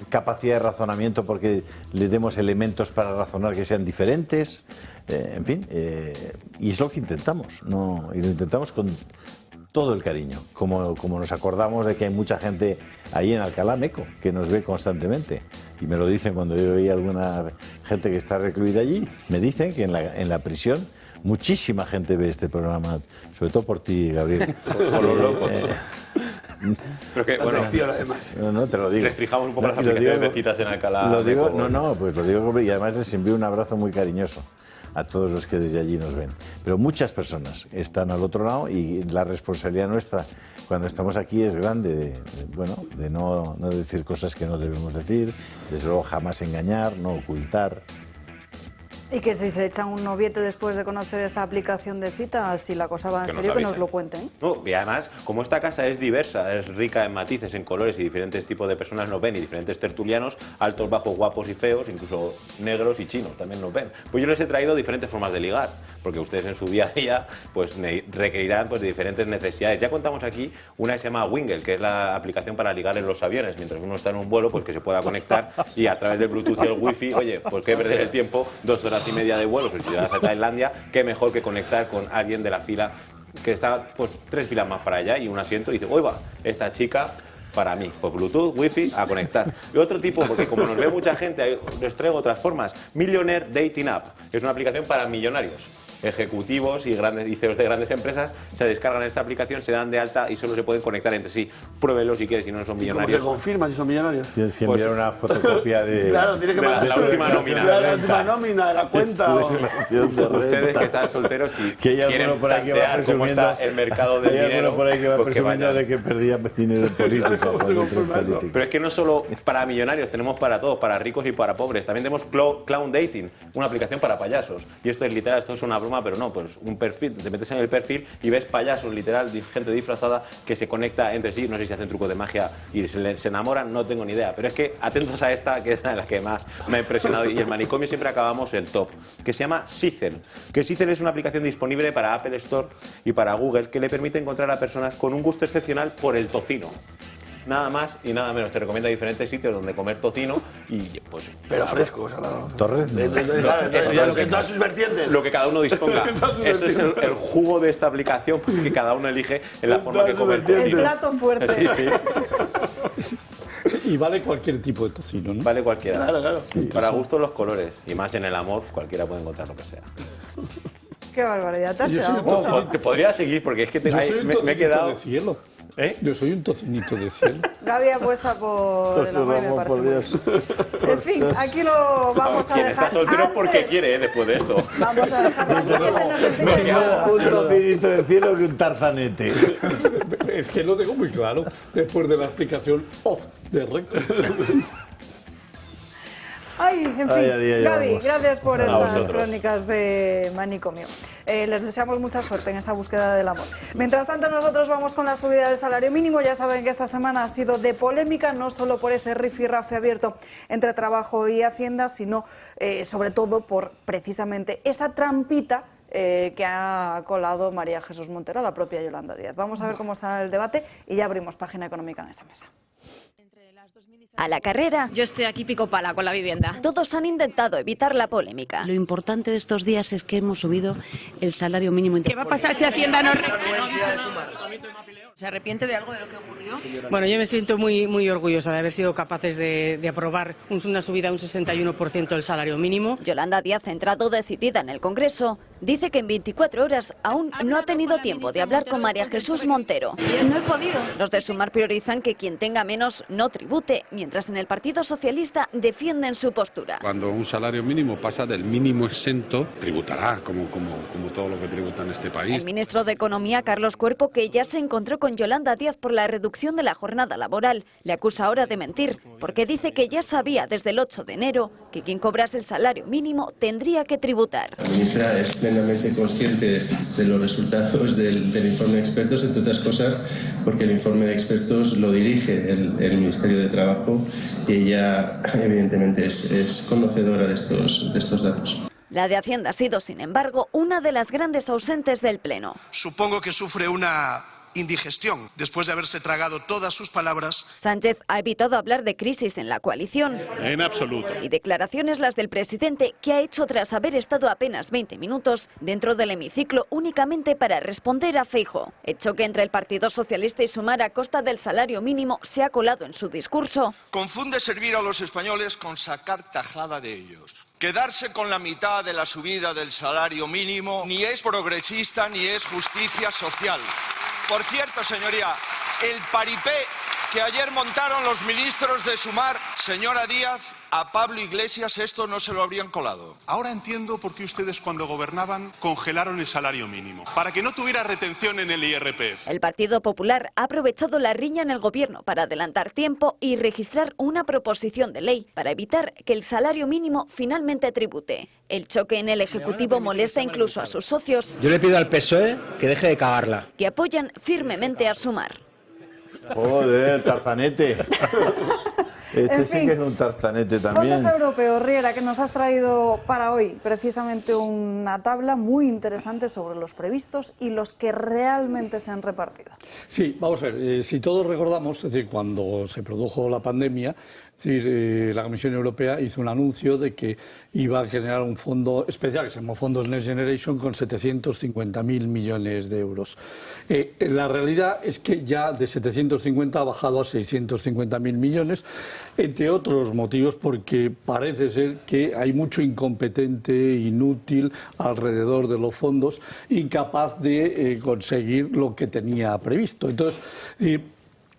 capacidad de razonamiento porque les demos elementos para razonar que sean diferentes, en fin, y es lo que intentamos, ¿no? Y lo intentamos con todo el cariño, como nos acordamos de que hay mucha gente ahí en Alcalá Meco que nos ve constantemente, y me lo dicen cuando yo veía alguna gente que está recluida allí, me dicen que en la prisión muchísima gente ve este programa, sobre todo por ti, Gabriel. Por los locos. Pero que, bueno, además. No, te lo digo. Restringamos un poco las aplicaciones de citas en Alcalá. Lo digo, pues lo digo, y además les envío un abrazo muy cariñoso a todos los que desde allí nos ven. Pero muchas personas están al otro lado y la responsabilidad nuestra cuando estamos aquí es grande, de no decir cosas que no debemos decir, desde luego jamás engañar, no ocultar. Y que si se echan un noviete después de conocer esta aplicación de cita, si la cosa va en serio, que nos lo cuenten. No, y además, como esta casa es diversa, es rica en matices, en colores y diferentes tipos de personas nos ven y diferentes tertulianos, altos, bajos, guapos y feos, incluso negros y chinos también nos ven. Pues yo les he traído diferentes formas de ligar, porque ustedes en su día a día pues requerirán pues, de diferentes necesidades. Ya contamos aquí una que se llama Wingle, que es la aplicación para ligar en los aviones, mientras uno está en un vuelo, pues que se pueda conectar y a través del Bluetooth y el Wi-Fi, oye, ¿por qué perder el tiempo 2 horas y media de vuelo? Si llegas a Tailandia, qué mejor que conectar con alguien de la fila que está pues 3 filas más para allá y un asiento y dice, oiga, esta chica para mí, pues Bluetooth, Wi-Fi, a conectar. Y otro tipo, porque como nos ve mucha gente, les traigo otras formas. Millionaire Dating App, es una aplicación para millonarios. Ejecutivos y CEOs de grandes empresas se descargan esta aplicación, se dan de alta y solo se pueden conectar entre sí. Pruébelo si quieres, si no son millonarios. ¿Cómo se confirma si son millonarios? Tienes que enviar una fotocopia de, claro, tiene que la última nómina. La última nómina de la cuenta. Ustedes que están solteros, si quieren plantear cómo está el mercado del dinero. Hay alguno por ahí que va presumiendo de que perdía dinero en política. Pero es que no solo para millonarios, tenemos para todos, para ricos y para pobres. También tenemos Clown Dating, una aplicación para payasos. Y esto es literal, esto es una broma, pero no, pues un perfil, te metes en el perfil y ves payasos, literal, gente disfrazada que se conecta entre sí, no sé si hacen trucos de magia y se enamoran, no tengo ni idea, pero es que atentos a esta, que es la que más me ha impresionado, y el manicomio siempre acabamos el top, que se llama Sizzle, que Sizzle es una aplicación disponible para Apple Store y para Google que le permite encontrar a personas con un gusto excepcional por el tocino. Nada más y nada menos. Te recomiendo diferentes sitios donde comer tocino y pues... Pero fresco, salado. Torres. Eso ya en todas sus vertientes. Lo que cada uno disponga. Eso es el jugo de esta aplicación, porque cada uno elige en la forma que come el tocino. El plato fuerte. Sí, sí. Y vale cualquier tipo de tocino, ¿no? Vale cualquiera. Claro. Sí, para gustos los colores. Y más en el amor, cualquiera puede encontrar lo que sea. Qué barbaridad. Te podría seguir porque es que me he quedado... De cielo. ¿Eh? Yo soy un tocinito de cielo. Gaby apuesta por el amor, me parece. Por Dios. En fin, aquí lo vamos a Quien dejar. está soltero porque quiere, después de esto. Vamos a dejarlo aquí, que se nos empieza a Un tocinito de cielo que un tarzanete. Es que lo tengo muy claro después de la explicación off the record. Ay, en fin, Gaby, gracias por estas crónicas de manicomio. Les deseamos mucha suerte en esa búsqueda del amor. Mientras tanto, nosotros vamos con la subida del salario mínimo. Ya saben que esta semana ha sido de polémica, no solo por ese rifirrafe abierto entre Trabajo y Hacienda, sino sobre todo por precisamente esa trampita que ha colado María Jesús Montero a la propia Yolanda Díaz. Vamos a ver cómo está el debate y ya abrimos página económica en esta mesa. A la carrera. Yo estoy aquí pico pala con la vivienda. Todos han intentado evitar la polémica. Lo importante de estos días es que hemos subido el salario mínimo. ¿Qué va a pasar si Hacienda no... ¿Se arrepiente de algo de lo que ocurrió? Bueno, yo me siento muy orgullosa de haber sido capaces de aprobar una subida de un 61% del salario mínimo. Yolanda Díaz ha entrado decidida en el Congreso. Dice que en 24 horas aún no ha tenido tiempo de hablar con María Jesús Montero. No he podido. Los de Sumar priorizan que quien tenga menos no tribute, mientras en el Partido Socialista defienden su postura. Cuando un salario mínimo pasa del mínimo exento, tributará, como todo lo que tributa en este país. El ministro de Economía, Carlos Cuerpo, que ya se encontró con Yolanda Díaz por la reducción de la jornada laboral, le acusa ahora de mentir, porque dice que ya sabía desde el 8 de enero que quien cobrase el salario mínimo tendría que tributar. La ministra es plenamente consciente de los resultados del informe de expertos, entre otras cosas porque el informe de expertos lo dirige el Ministerio de Trabajo y ella evidentemente es conocedora de estos datos. La de Hacienda ha sido, sin embargo, una de las grandes ausentes del Pleno. Supongo que sufre una indigestión después de haberse tragado todas sus palabras. Sánchez ha evitado hablar de crisis en la coalición. En absoluto. Y declaraciones las del presidente, que ha hecho tras haber estado apenas 20 minutos dentro del hemiciclo únicamente para responder a Feijóo. Hecho que entre el Partido Socialista y Sumar a costa del salario mínimo se ha colado en su discurso. Confunde servir a los españoles con sacar tajada de ellos. Quedarse con la mitad de la subida del salario mínimo ni es progresista ni es justicia social. Por cierto, señoría, el paripé que ayer montaron los ministros de Sumar, señora Díaz, a Pablo Iglesias esto no se lo habrían colado. Ahora entiendo por qué ustedes cuando gobernaban congelaron el salario mínimo, para que no tuviera retención en el IRPF. El Partido Popular ha aprovechado la riña en el gobierno para adelantar tiempo y registrar una proposición de ley para evitar que el salario mínimo finalmente tribute. El choque en el Ejecutivo molesta incluso a sus socios. Yo le pido al PSOE que deje de cagarla. Que apoyan firmemente a Sumar. Joder, tarzanete. En Sí fin, que es un tarzanete también. Fondos europeos, Riera, que nos has traído para hoy precisamente una tabla muy interesante sobre los previstos y los que realmente se han repartido. Sí, vamos a ver, si todos recordamos, es decir, cuando se produjo la pandemia, es decir, la Comisión Europea hizo un anuncio de que iba a generar un fondo especial, que se llamó Fondos Next Generation, con 750.000 millones de euros. La realidad es que ya de 750 ha bajado a 650.000 millones, entre otros motivos porque parece ser que hay mucho incompetente, inútil alrededor de los fondos, incapaz de conseguir lo que tenía previsto. Entonces,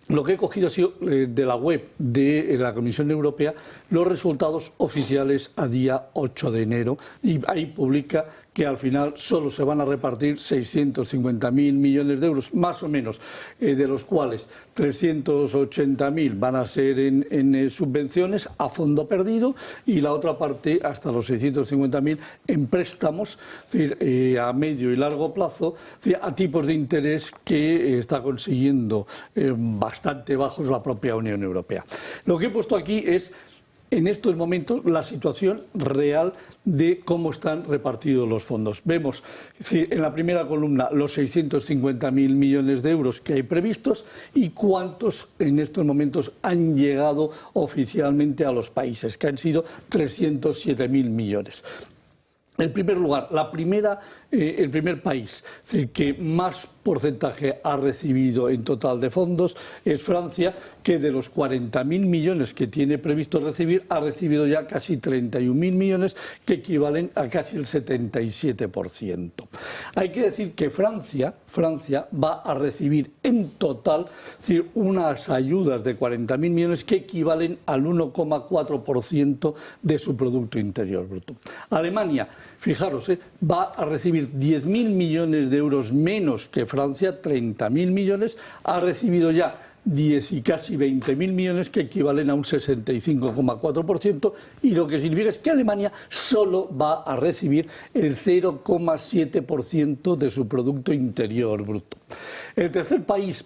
lo que he cogido ha sido de la web de la Comisión Europea los resultados oficiales a día 8 de enero y ahí publica que al final solo se van a repartir 650.000 millones de euros, más o menos, de los cuales 380.000 van a ser en subvenciones a fondo perdido y la otra parte, hasta los 650.000, en préstamos, es decir, a medio y largo plazo, es decir, a tipos de interés que está consiguiendo bastante bajos la propia Unión Europea. Lo que he puesto aquí es, en estos momentos, la situación real de cómo están repartidos los fondos. Vemos en la primera columna los 650.000 millones de euros que hay previstos y cuántos en estos momentos han llegado oficialmente a los países, que han sido 307.000 millones. En primer lugar, el primer país que más porcentaje ha recibido en total de fondos es Francia, que de los 40.000 millones que tiene previsto recibir, ha recibido ya casi 31.000 millones, que equivalen a casi el 77%. Hay que decir que Francia va a recibir en total, es decir, unas ayudas de 40.000 millones que equivalen al 1,4% de su Producto Interior Bruto. Alemania, fijaros, va a recibir 10.000 millones de euros menos que Francia, 30.000 millones, ha recibido ya 10 y casi 20.000 millones, que equivalen a un 65,4%, y lo que significa es que Alemania solo va a recibir el 0,7% de su Producto Interior Bruto. El tercer país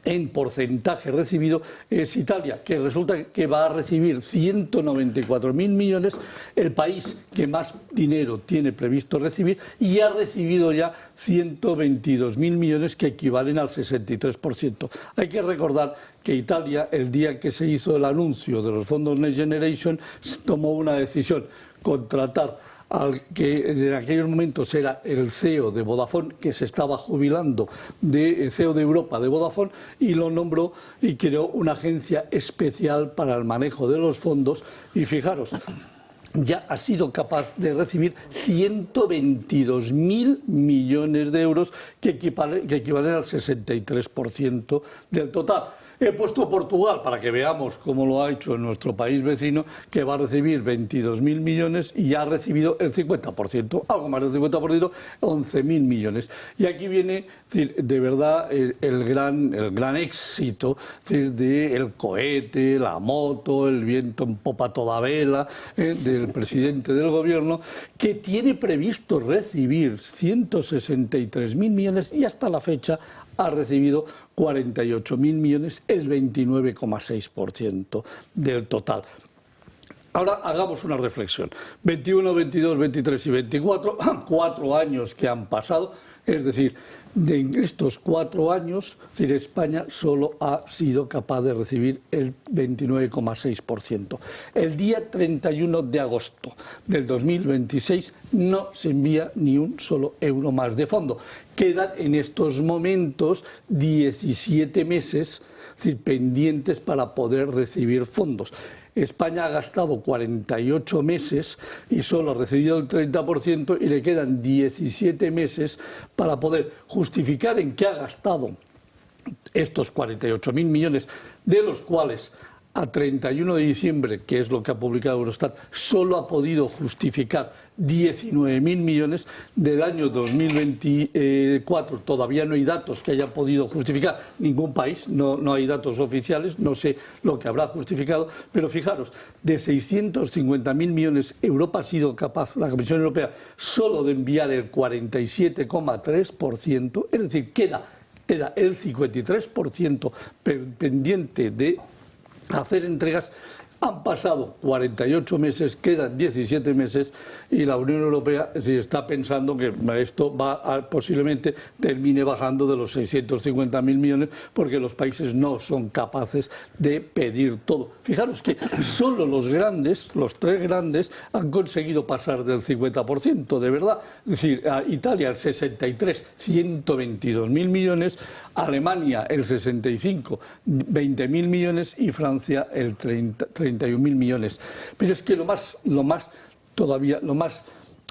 en porcentaje recibido es Italia, que resulta que va a recibir 194.000 millones, el país que más dinero tiene previsto recibir, y ha recibido ya 122.000 millones, que equivalen al 63%. Hay que recordar que Italia, el día que se hizo el anuncio de los fondos Next Generation, tomó una decisión: contratar al que en aquellos momentos era el CEO de Vodafone, que se estaba jubilando, de CEO de Europa de Vodafone, y lo nombró y creó una agencia especial para el manejo de los fondos. Y fijaros, ya ha sido capaz de recibir 122.000 millones de euros, que equivalen al 63% del total. He puesto Portugal para que veamos cómo lo ha hecho en nuestro país vecino, que va a recibir 22.000 millones y ya ha recibido el 50%, algo más del 50%, 11.000 millones. Y aquí viene, de verdad, el gran éxito del cohete, la moto, el viento en popa a toda vela del presidente del gobierno, que tiene previsto recibir 163.000 millones y hasta la fecha ha recibido 48.000 millones, el 29,6% del total. Ahora hagamos una reflexión. 21, 22, 23 y 24, 4 años que han pasado. Es decir, de estos 4 años, España solo ha sido capaz de recibir el 29,6%. El día 31 de agosto del 2026 no se envía ni un solo euro más de fondo. Quedan en estos momentos 17 meses pendientes para poder recibir fondos. España ha gastado 48 meses y solo ha recibido el 30%, y le quedan 17 meses para poder justificar en qué ha gastado estos 48.000 millones, de los cuales a 31 de diciembre, que es lo que ha publicado Eurostat, solo ha podido justificar 19.000 millones. Del año 2024 todavía no hay datos que haya podido justificar ningún país, no hay datos oficiales, no sé lo que habrá justificado, pero fijaros, de 650.000 millones Europa ha sido capaz, la Comisión Europea, solo de enviar el 47,3%, es decir, queda el 53% pendiente de hacer entregas. Han pasado 48 meses, quedan 17 meses y la Unión Europea está pensando que esto posiblemente termine bajando de los 650.000 millones porque los países no son capaces de pedir todo. Fijaros que solo los tres grandes, han conseguido pasar del 50%, de verdad. Es decir, a Italia el 63, 122.000 millones, Alemania el 65, 20.000 millones y Francia el 31.000 millones. Pero es que lo más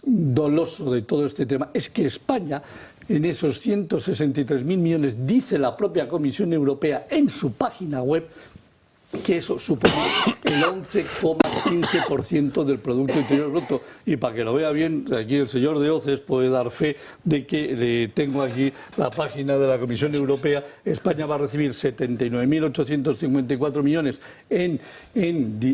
doloso de todo este tema es que España, en esos 163.000 millones, dice la propia Comisión Europea en su página web que eso supone el 11,15% del Producto Interior Bruto. Y para que lo vea bien, aquí el señor de Oces puede dar fe de que tengo aquí la página de la Comisión Europea. España va a recibir 79.854 millones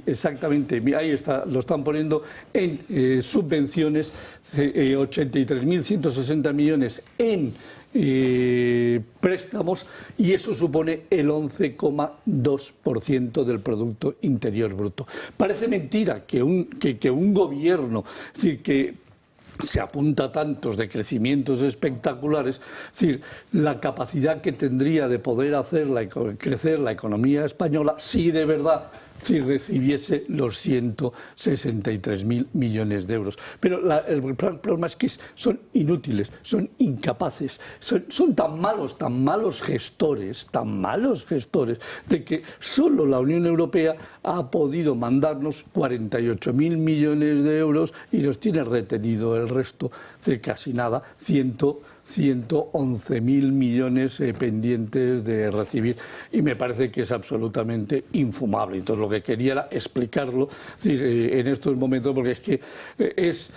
exactamente, ahí está, lo están poniendo, en subvenciones, 83.160 millones en préstamos, y eso supone el 11,2% del Producto Interior Bruto. Parece mentira que un gobierno, es decir, que se apunta a tantos de crecimientos espectaculares, es decir, la capacidad que tendría de poder hacer crecer la economía española si de verdad recibiese los 163.000 millones de euros. Pero el problema es que son inútiles, son incapaces, son tan malos gestores, de que solo la Unión Europea ha podido mandarnos 48.000 millones de euros y nos tiene retenido el resto de casi nada, 111.000 millones pendientes de recibir, y me parece que es absolutamente infumable. Entonces lo que quería era explicarlo en estos momentos, porque es que es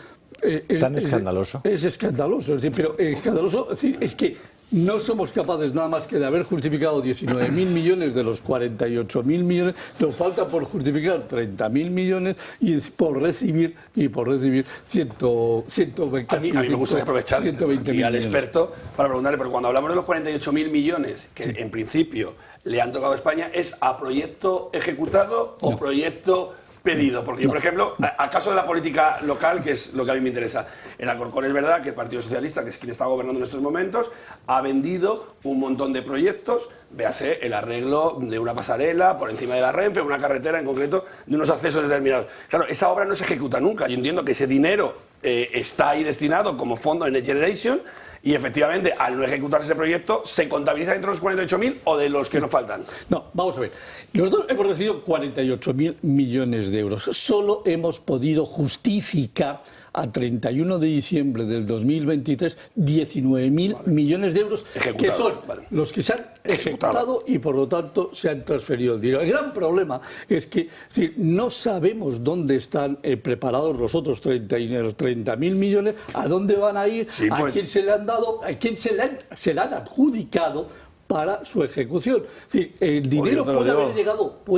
escandaloso. Es escandaloso, pero escandaloso, es que no somos capaces nada más que de haber justificado 19.000 millones de los 48.000 millones, nos falta por justificar 30.000 millones y por recibir 120. A mí me gustaría aprovechar aquí al experto para preguntarle, porque cuando hablamos de los 48.000 millones, que en principio le han tocado a España, ¿es a proyecto ejecutado o proyecto pedido? Porque yo, por ejemplo, al caso de la política local, que es lo que a mí me interesa, en Alcorcón es verdad que el Partido Socialista, que es quien está gobernando en estos momentos, ha vendido un montón de proyectos, véase el arreglo de una pasarela por encima de la Renfe, una carretera en concreto, de unos accesos determinados. Claro, esa obra no se ejecuta nunca. Yo entiendo que ese dinero está ahí destinado como fondo en Next Generation, y efectivamente, al no ejecutarse ese proyecto, ¿se contabiliza dentro de los 48.000 o de los que nos faltan? No, vamos a ver. Nosotros hemos recibido 48.000 millones de euros. Solo hemos podido justificar a 31 de diciembre del 2023 19.000 millones de euros, que son los que se han ejecutado y por lo tanto se han transferido el dinero. El gran problema es que no sabemos dónde están preparados los otros 30.000 millones, a dónde van a ir, a quién se le han dado, a quién se le han adjudicado para su ejecución. Es decir, el dinero puede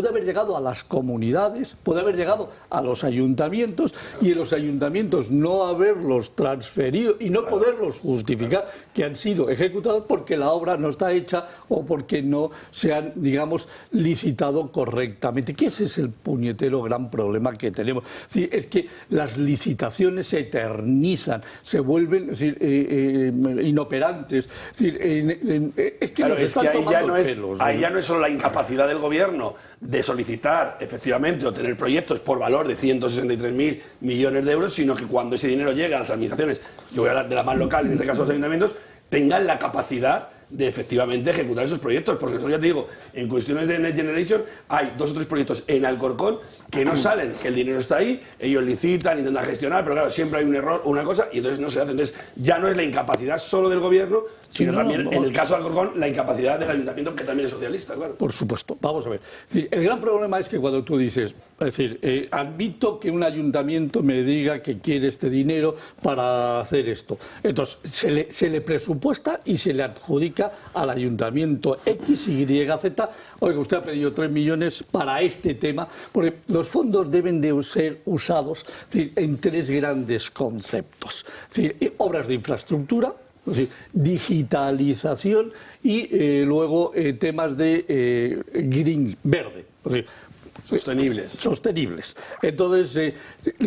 haber llegado a las comunidades, puede haber llegado a los ayuntamientos, y en los ayuntamientos no haberlos transferido y no poderlos justificar que han sido ejecutados porque la obra no está hecha o porque no se han, digamos, licitado correctamente. Que ese es el puñetero gran problema que tenemos. Es decir, es que las licitaciones se eternizan, se vuelven inoperantes. Es decir, es que ahí ya no es solo la incapacidad del gobierno de solicitar efectivamente o tener proyectos por valor de 163.000 millones de euros, sino que cuando ese dinero llega a las administraciones, yo voy a hablar de la más local, en este caso los ayuntamientos, tengan la capacidad de efectivamente ejecutar esos proyectos, porque nosotros, ya te digo, en cuestiones de Next Generation hay 2 o 3 proyectos en Alcorcón que no salen, que el dinero está ahí, ellos licitan, intentan gestionar, pero claro, siempre hay un error, una cosa, y entonces no se hace. Entonces ya no es la incapacidad solo del gobierno, sino también, en el caso de Alcorcón, la incapacidad del ayuntamiento, que también es socialista, claro. Por supuesto, vamos a ver. Es decir, el gran problema es que cuando tú dices, es decir, admito que un ayuntamiento me diga que quiere este dinero para hacer esto. Entonces, se le presupuesta y se le adjudica al ayuntamiento X, Y, Z. Oiga, usted ha pedido 3 millones para este tema, porque los fondos deben de ser usados, es decir, en 3 grandes conceptos. Es decir, obras de infraestructura, es decir, digitalización y luego temas de green, verde. Es decir, sostenibles. Entonces,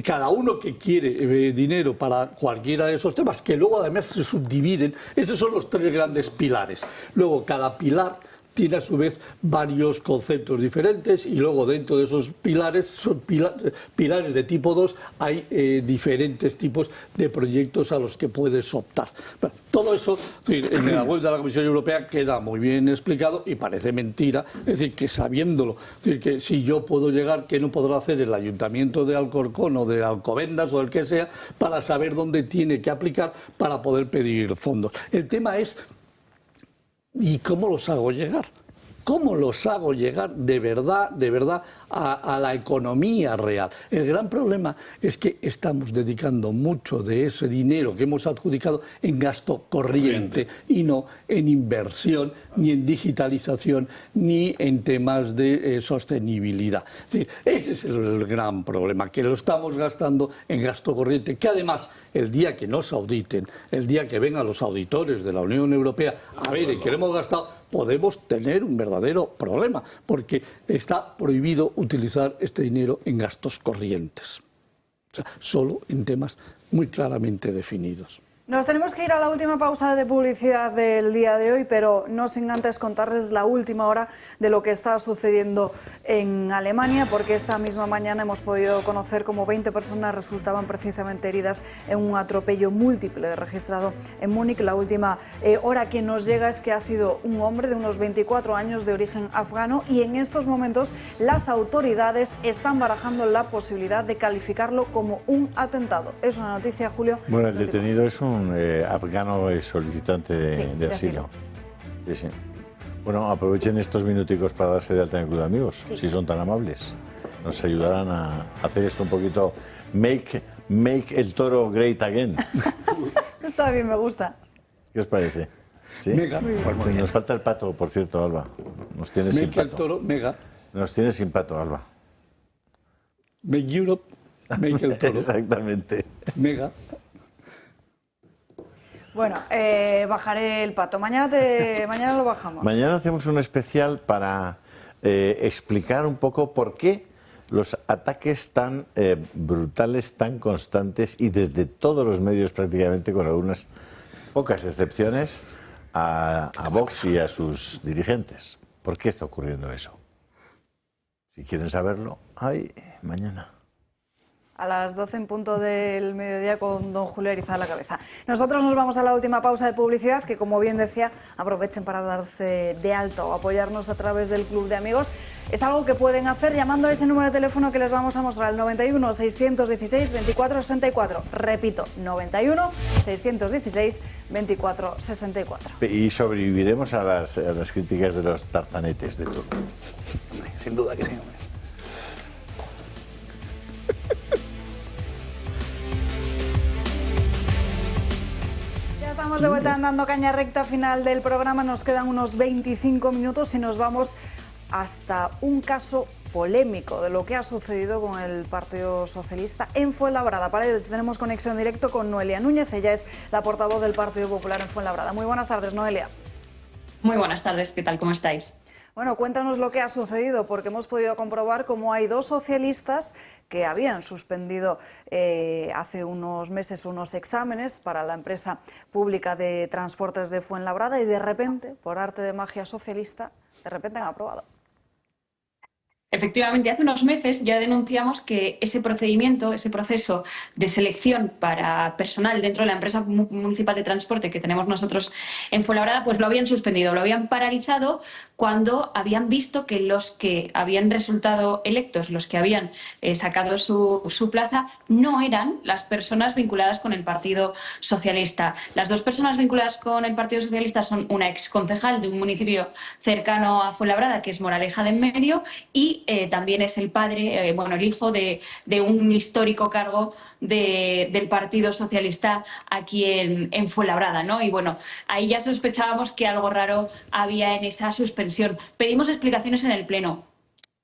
cada uno que quiere dinero para cualquiera de esos temas, que luego además se subdividen, esos son los 3 grandes pilares. Luego, cada pilar tiene a su vez varios conceptos diferentes y luego dentro de esos pilares, son pilares de tipo 2, hay diferentes tipos de proyectos a los que puedes optar. Bueno, todo eso en la web de la Comisión Europea queda muy bien explicado y parece mentira, es decir, que sabiéndolo, es decir, que si yo puedo llegar, ¿qué no podrá hacer el Ayuntamiento de Alcorcón o de Alcobendas o el que sea para saber dónde tiene que aplicar para poder pedir fondos? El tema es, ¿y cómo los hago llegar? ¿Cómo los hago llegar de verdad a la economía real? El gran problema es que estamos dedicando mucho de ese dinero que hemos adjudicado en gasto corriente y no en inversión, ni en digitalización, ni en temas de sostenibilidad. Es decir, ese es el gran problema, que lo estamos gastando en gasto corriente, que además el día que nos auditen, el día que vengan los auditores de la Unión Europea a ver en qué lo hemos gastado, podemos tener un verdadero problema, porque está prohibido utilizar este dinero en gastos corrientes. O sea, solo en temas muy claramente definidos. Nos tenemos que ir a la última pausa de publicidad del día de hoy, pero no sin antes contarles la última hora de lo que está sucediendo en Alemania, porque esta misma mañana hemos podido conocer cómo 20 personas resultaban precisamente heridas en un atropello múltiple registrado en Múnich. La última hora que nos llega es que ha sido un hombre de unos 24 años de origen afgano y en estos momentos las autoridades están barajando la posibilidad de calificarlo como un atentado. Es una noticia, Julio. Bueno, el detenido es un afgano solicitante de asilo. Sí, sí. Bueno, aprovechen estos minuticos para darse de alta en el Club de Amigos, si son tan amables. Nos ayudarán a hacer esto un poquito, make el toro great again. Está bien, me gusta. ¿Qué os parece? ¿Sí? Mega. Pues nos falta el pato, por cierto, Alba. Nos tiene sin pato. El toro, mega. Nos tiene sin pato, Alba. Make Europe, make el toro. Exactamente. Mega. Bueno, bajaré el pato. Mañana lo bajamos. Mañana hacemos un especial para explicar un poco por qué los ataques tan brutales, tan constantes y desde todos los medios prácticamente, con algunas pocas excepciones, a Vox y a sus dirigentes. ¿Por qué está ocurriendo eso? Si quieren saberlo, mañana. A las 12 en punto del mediodía con don Julio Ariza a la cabeza. Nosotros nos vamos a la última pausa de publicidad, que como bien decía, aprovechen para darse de alta o apoyarnos a través del Club de Amigos. Es algo que pueden hacer llamando a ese número de teléfono que les vamos a mostrar, el 91 616 24 64. Repito, 91 616 24 64. Y sobreviviremos a las críticas de los tarzanetes de turno. Sin duda que sí. Estamos de vuelta dando caña recta final del programa, nos quedan unos 25 minutos y nos vamos hasta un caso polémico de lo que ha sucedido con el Partido Socialista en Fuenlabrada. Para ello tenemos conexión directo con Noelia Núñez, ella es la portavoz del Partido Popular en Fuenlabrada. Muy buenas tardes, Noelia. Muy buenas tardes, ¿qué tal? ¿Cómo estáis? Bueno, cuéntanos lo que ha sucedido, porque hemos podido comprobar cómo hay 2 socialistas que habían suspendido hace unos meses unos exámenes para la empresa pública de transportes de Fuenlabrada y de repente, por arte de magia socialista, de repente han aprobado. Efectivamente, hace unos meses ya denunciamos que ese procedimiento, ese proceso de selección para personal dentro de la empresa municipal de transporte que tenemos nosotros en Fuenlabrada, pues lo habían suspendido, lo habían paralizado cuando habían visto que los que habían resultado electos, los que habían sacado su plaza, no eran las personas vinculadas con el Partido Socialista. Las dos personas vinculadas con el Partido Socialista son una exconcejal de un municipio cercano a Fuenlabrada, que es Moraleja de Enmedio, y también es el padre, el hijo de un histórico cargo del Partido Socialista aquí en Fuenlabrada, ¿no? Y bueno, ahí ya sospechábamos que algo raro había en esa suspensión. Pedimos explicaciones en el Pleno.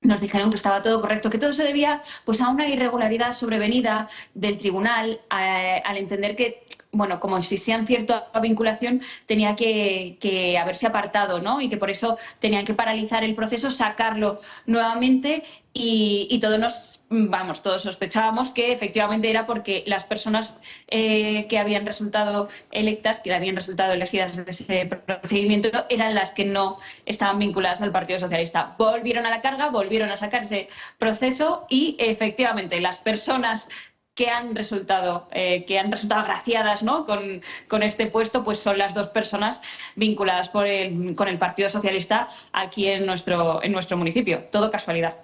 Nos dijeron que estaba todo correcto, que todo se debía pues a una irregularidad sobrevenida del tribunal al entender que, bueno, como existía cierta vinculación, tenía que haberse apartado, ¿no? Y que por eso tenían que paralizar el proceso, sacarlo nuevamente y todos sospechábamos que efectivamente era porque las personas que habían resultado electas, que habían resultado elegidas de ese procedimiento, eran las que no estaban vinculadas al Partido Socialista. Volvieron a la carga, volvieron a sacar ese proceso y efectivamente las personas que han resultado agraciadas, ¿no?, con este puesto, pues son las dos personas vinculadas con el Partido Socialista aquí en nuestro municipio. Todo casualidad.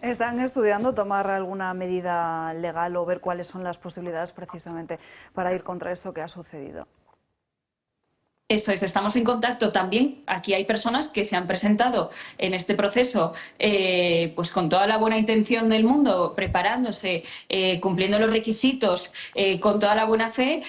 ¿Están estudiando tomar alguna medida legal o ver cuáles son las posibilidades precisamente para ir contra esto que ha sucedido? Eso es, estamos en contacto también. Aquí hay personas que se han presentado en este proceso pues con toda la buena intención del mundo, preparándose, cumpliendo los requisitos, con toda la buena fe,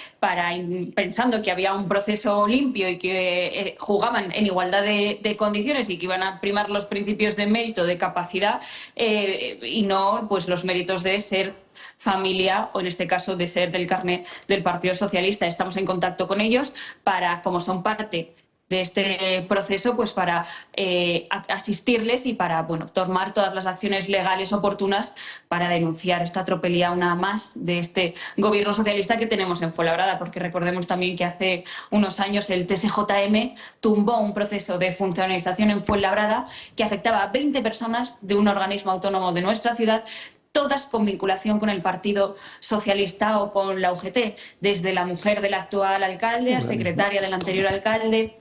pensando que había un proceso limpio y que jugaban en igualdad de condiciones y que iban a primar los principios de mérito, de capacidad y no pues los méritos de ser familia o en este caso de ser del carné del Partido Socialista. Estamos en contacto con ellos para, como son parte de este proceso, pues para asistirles y para tomar todas las acciones legales oportunas para denunciar esta tropelía una más de este gobierno socialista que tenemos en Fuenlabrada, porque recordemos también que hace unos años el TSJM tumbó un proceso de funcionalización en Fuenlabrada que afectaba a 20 personas de un organismo autónomo de nuestra ciudad, todas con vinculación con el Partido Socialista o con la UGT, desde la mujer del actual alcalde a secretaria del anterior alcalde,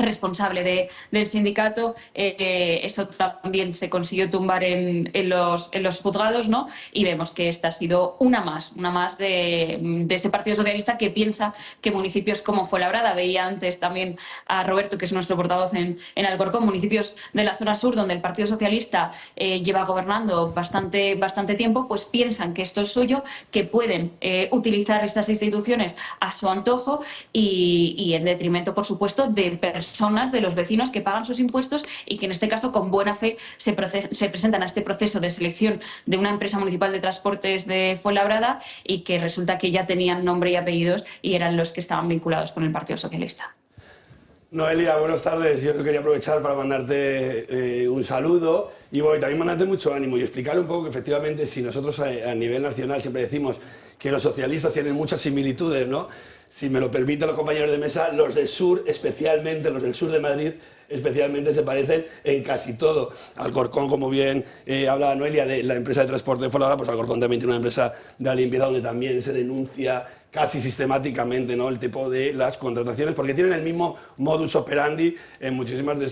responsable del sindicato. Eso también se consiguió tumbar en los juzgados, ¿no? Y vemos que esta ha sido una más de ese Partido Socialista que piensa que municipios como Fuenlabrada, veía antes también a Roberto, que es nuestro portavoz en Alcorcón, municipios de la zona sur donde el Partido Socialista lleva gobernando bastante tiempo, pues piensan que esto es suyo, que pueden utilizar estas instituciones a su antojo y en detrimento, por supuesto, de personas, de los vecinos que pagan sus impuestos y que en este caso con buena fe se presentan a este proceso de selección de una empresa municipal de transportes de Fuenlabrada y que resulta que ya tenían nombre y apellidos y eran los que estaban vinculados con el Partido Socialista. Noelia, buenas tardes. Yo quería aprovechar para mandarte un saludo y también mandarte mucho ánimo y explicar un poco que efectivamente si nosotros a nivel nacional siempre decimos que los socialistas tienen muchas similitudes, ¿no? Si me lo permiten los compañeros de mesa, los del sur, especialmente los del sur de Madrid, especialmente se parecen en casi todo. Alcorcón, como bien habla Noelia de la empresa de transporte de Fuenlabrada, pues Alcorcón también tiene una empresa de la limpieza donde también se denuncia casi sistemáticamente, ¿no?, el tipo de las contrataciones, porque tienen el mismo modus operandi en muchísimas de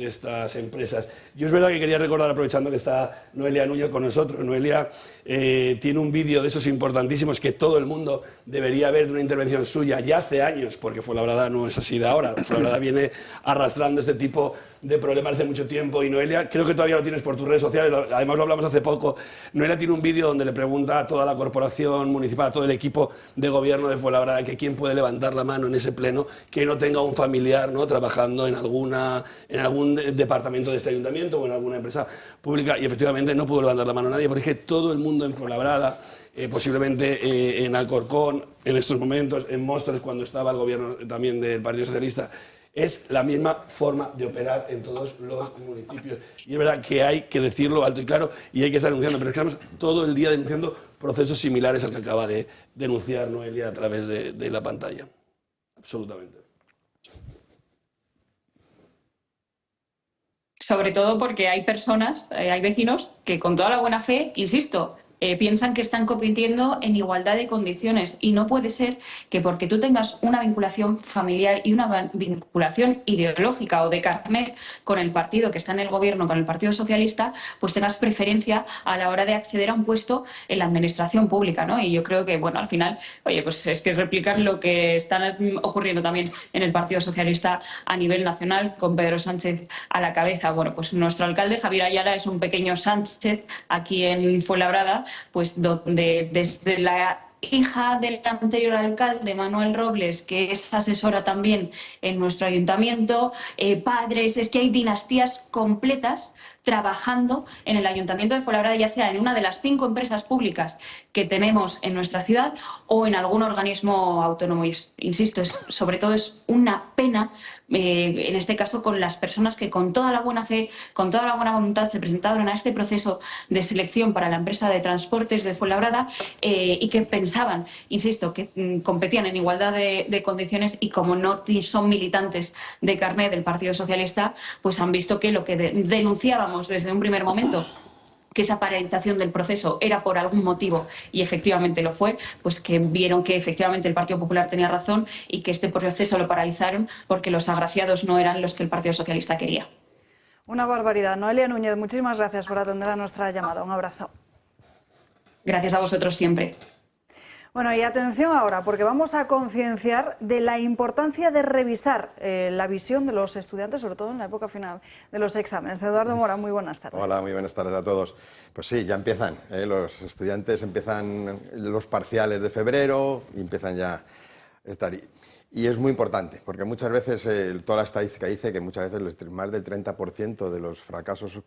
estas empresas. Yo es verdad que quería recordar, aprovechando que está Noelia Núñez con nosotros, Noelia tiene un vídeo de esos importantísimos que todo el mundo debería ver, de una intervención suya ya hace años, porque Fuenlabrada no es así de ahora, Fuenlabrada viene arrastrando este tipo de problemas hace mucho tiempo y Noelia, creo que todavía lo tienes por tus redes sociales, además lo hablamos hace poco. Noelia tiene un vídeo donde le pregunta a toda la corporación municipal, a todo el equipo de gobierno de Fuenlabrada, que quién puede levantar la mano en ese pleno que no tenga un familiar, ¿no?, trabajando en algún departamento de este ayuntamiento o en alguna empresa pública, y efectivamente no pudo levantar la mano a nadie, porque es que todo el mundo en Fuenlabrada, posiblemente en Alcorcón, en estos momentos, en Móstoles, cuando estaba el gobierno también del Partido Socialista, es la misma forma de operar en todos los municipios. Y es verdad que hay que decirlo alto y claro y hay que estar denunciando, pero estamos todo el día denunciando procesos similares al que acaba de denunciar Noelia a través de la pantalla. Absolutamente. Sobre todo porque hay personas, hay vecinos que con toda la buena fe, insisto, piensan que están compitiendo en igualdad de condiciones y no puede ser que porque tú tengas una vinculación familiar y una vinculación ideológica o de carnet con el partido que está en el gobierno, con el Partido Socialista, pues tengas preferencia a la hora de acceder a un puesto en la administración pública, ¿no? Y yo creo que, bueno, al final, oye, pues es que replicar lo que está ocurriendo también en el Partido Socialista a nivel nacional, con Pedro Sánchez a la cabeza. Bueno, pues nuestro alcalde, Javier Ayala, es un pequeño Sánchez aquí en Fuenlabrada, pues donde desde la hija del anterior alcalde, Manuel Robles, que es asesora también en nuestro ayuntamiento, padres, es que hay dinastías completas trabajando en el Ayuntamiento de Fuenlabrada, ya sea en una de las 5 empresas públicas que tenemos en nuestra ciudad o en algún organismo autónomo. Y insisto, sobre todo es una pena, en este caso, con las personas que con toda la buena fe, con toda la buena voluntad se presentaron a este proceso de selección para la empresa de transportes de Fuenlabrada y que pensaban, insisto, que competían en igualdad de condiciones y como no son militantes de carné del Partido Socialista, pues han visto que lo que denunciábamos desde un primer momento, que esa paralización del proceso era por algún motivo y efectivamente lo fue, pues que vieron que efectivamente el Partido Popular tenía razón y que este proceso lo paralizaron porque los agraciados no eran los que el Partido Socialista quería. Una barbaridad. Noelia Núñez, muchísimas gracias por atender a nuestra llamada. Un abrazo. Gracias a vosotros siempre. Bueno, y atención ahora, porque vamos a concienciar de la importancia de revisar la visión de los estudiantes, sobre todo en la época final de los exámenes. Eduardo Mora, muy buenas tardes. Hola, muy buenas tardes a todos. Pues sí, ya empiezan, los estudiantes empiezan los parciales de febrero y empiezan ya a estar. Y es muy importante, porque muchas veces, toda la estadística dice que muchas veces más del 30% de los fracasos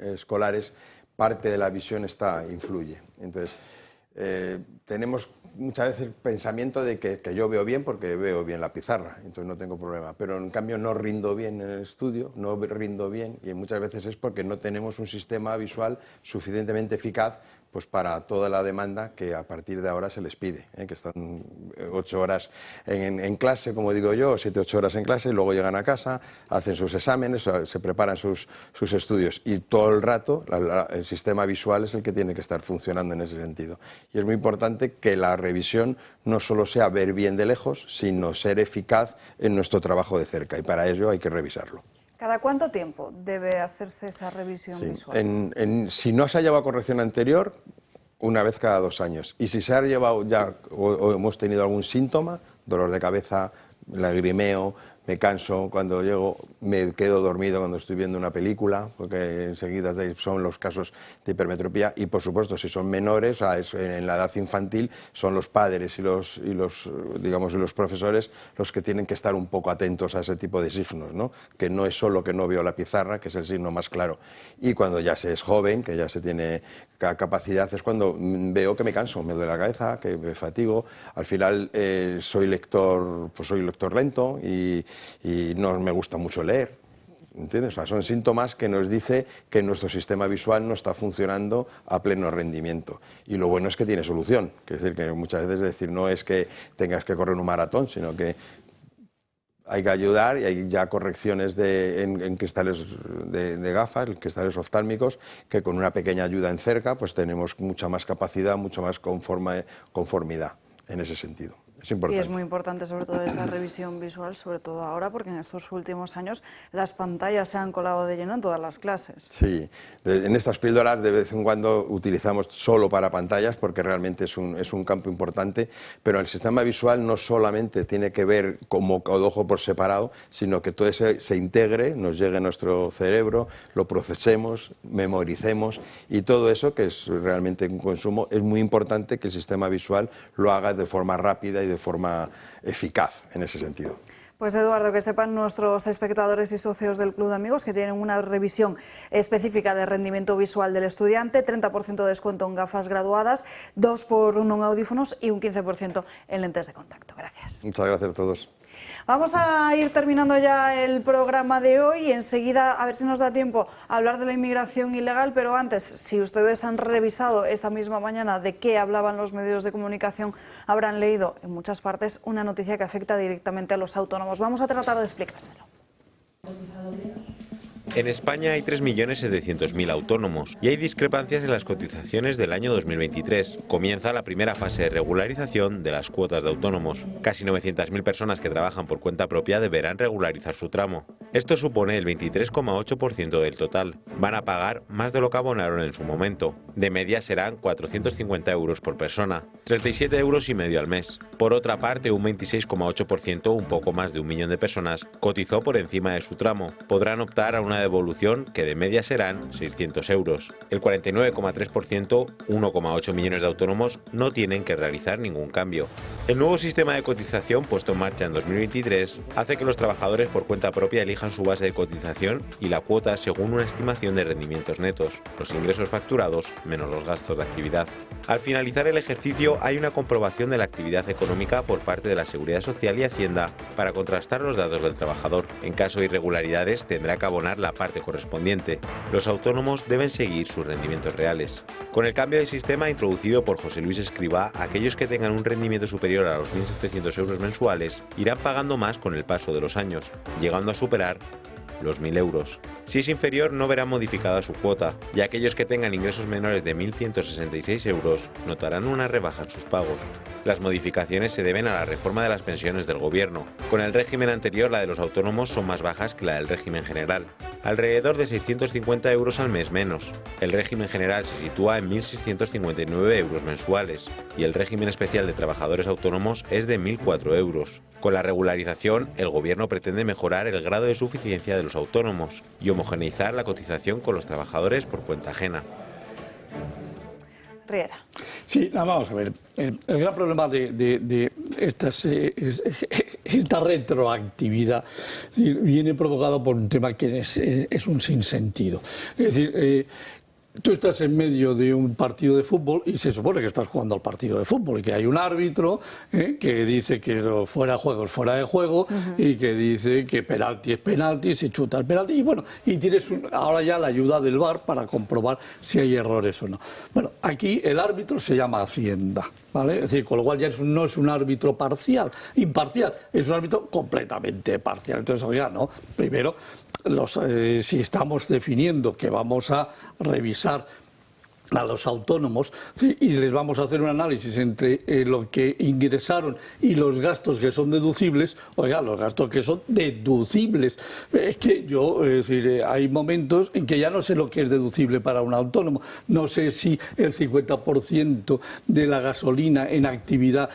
escolares, parte de la visión influye. Entonces, tenemos muchas veces el pensamiento de que yo veo bien porque veo bien la pizarra, entonces no tengo problema, pero en cambio no rindo bien en el estudio, no rindo bien, y muchas veces es porque no tenemos un sistema visual suficientemente eficaz pues para toda la demanda que a partir de ahora se les pide, que están 8 horas en clase, como digo yo, 7 u 8 horas en clase, y luego llegan a casa, hacen sus exámenes, se preparan sus estudios, y todo el rato el sistema visual es el que tiene que estar funcionando en ese sentido. Y es muy importante que la revisión no solo sea ver bien de lejos, sino ser eficaz en nuestro trabajo de cerca, y para ello hay que revisarlo. ¿Cada cuánto tiempo debe hacerse esa revisión visual? Si no se ha llevado a corrección anterior, una vez cada 2 años. Y si se ha llevado ya o hemos tenido algún síntoma, dolor de cabeza, lagrimeo, me canso cuando llego, me quedo dormido cuando estoy viendo una película, porque enseguida son los casos de hipermetropía, y por supuesto si son menores, en la edad infantil, son los padres y los profesores los que tienen que estar un poco atentos a ese tipo de signos, ¿no? Que no es solo que no veo la pizarra, que es el signo más claro. Y cuando ya se es joven, que ya se tiene capacidad, es cuando veo que me canso, me duele la cabeza, que me fatigo. Al final soy lector lento y no me gusta mucho leer, ¿entiendes? O sea, son síntomas que nos dice que nuestro sistema visual no está funcionando a pleno rendimiento. Y lo bueno es que tiene solución, que es decir, que muchas veces no es que tengas que correr un maratón, sino que hay que ayudar, y hay ya correcciones en cristales de gafas, cristales oftálmicos, que con una pequeña ayuda en cerca pues tenemos mucha más capacidad, mucha más conformidad en ese sentido. Es importante. Y es muy importante sobre todo esa revisión visual, sobre todo ahora, porque en estos últimos años las pantallas se han colado de lleno en todas las clases. Sí, en estas píldoras de vez en cuando utilizamos solo para pantallas porque realmente es un campo importante, pero el sistema visual no solamente tiene que ver como ojo por separado, sino que todo eso se integre, nos llegue a nuestro cerebro, lo procesemos, memoricemos, y todo eso, que es realmente un consumo, es muy importante que el sistema visual lo haga de forma rápida y de forma eficaz en ese sentido. Pues Eduardo, que sepan nuestros espectadores y socios del Club de Amigos que tienen una revisión específica de rendimiento visual del estudiante, 30% de descuento en gafas graduadas, 2 por 1 en audífonos y un 15% en lentes de contacto. Gracias. Muchas gracias a todos. Vamos a ir terminando ya el programa de hoy y enseguida a ver si nos da tiempo a hablar de la inmigración ilegal, pero antes, si ustedes han revisado esta misma mañana de qué hablaban los medios de comunicación, habrán leído en muchas partes una noticia que afecta directamente a los autónomos. Vamos a tratar de explicárselo. En España hay 3.700.000 autónomos y hay discrepancias en las cotizaciones del año 2023. Comienza la primera fase de regularización de las cuotas de autónomos. Casi 900.000 personas que trabajan por cuenta propia deberán regularizar su tramo. Esto supone el 23,8% del total. Van a pagar más de lo que abonaron en su momento. De media serán 450 euros por persona, 37,5 euros al mes. Por otra parte, un 26,8%, un poco más de 1 millón de personas, cotizó por encima de su tramo. Podrán optar a una devolución que de media serán 600 euros. El 49,3%, 1,8 millones de autónomos, no tienen que realizar ningún cambio. El nuevo sistema de cotización puesto en marcha en 2023 hace que los trabajadores por cuenta propia elijan su base de cotización y la cuota según una estimación de rendimientos netos, los ingresos facturados menos los gastos de actividad. Al finalizar el ejercicio hay una comprobación de la actividad económica por parte de la Seguridad Social y Hacienda para contrastar los datos del trabajador. En caso de irregularidades tendrá que abonar la parte correspondiente. Los autónomos deben seguir sus rendimientos reales. Con el cambio de sistema introducido por José Luis Escrivá, aquellos que tengan un rendimiento superior a los 1.700 euros mensuales irán pagando más con el paso de los años, llegando a superar los 1.000 euros. Si es inferior no verá modificada su cuota y aquellos que tengan ingresos menores de 1.166 euros notarán una rebaja en sus pagos. Las modificaciones se deben a la reforma de las pensiones del gobierno. Con el régimen anterior la de los autónomos son más bajas que la del régimen general, alrededor de 650 euros al mes menos. El régimen general se sitúa en 1.659 euros mensuales y el régimen especial de trabajadores autónomos es de 1.004 euros. Con la regularización, el gobierno pretende mejorar el grado de suficiencia de los autónomos y homogeneizar la cotización con los trabajadores por cuenta ajena. Riera. Sí, vamos a ver. El gran problema de esta retroactividad viene provocado por un tema que es un sinsentido. Es decir, tú estás en medio de un partido de fútbol y se supone que estás jugando al partido de fútbol y que hay un árbitro que dice que fuera de juego es fuera de juego y que dice que penalti es penalti, se chuta el penalti y bueno, y tienes ahora ya la ayuda del VAR para comprobar si hay errores o no. Bueno, aquí el árbitro se llama Hacienda, ¿vale? Es decir, con lo cual ya no es un árbitro imparcial, es un árbitro completamente parcial. Entonces, oiga, no, primero, si estamos definiendo que vamos a revisar a los autónomos y les vamos a hacer un análisis entre lo que ingresaron y los gastos que son deducibles, oiga, los gastos que son deducibles, es que hay momentos en que ya no sé lo que es deducible para un autónomo, no sé si el 50% de la gasolina en actividad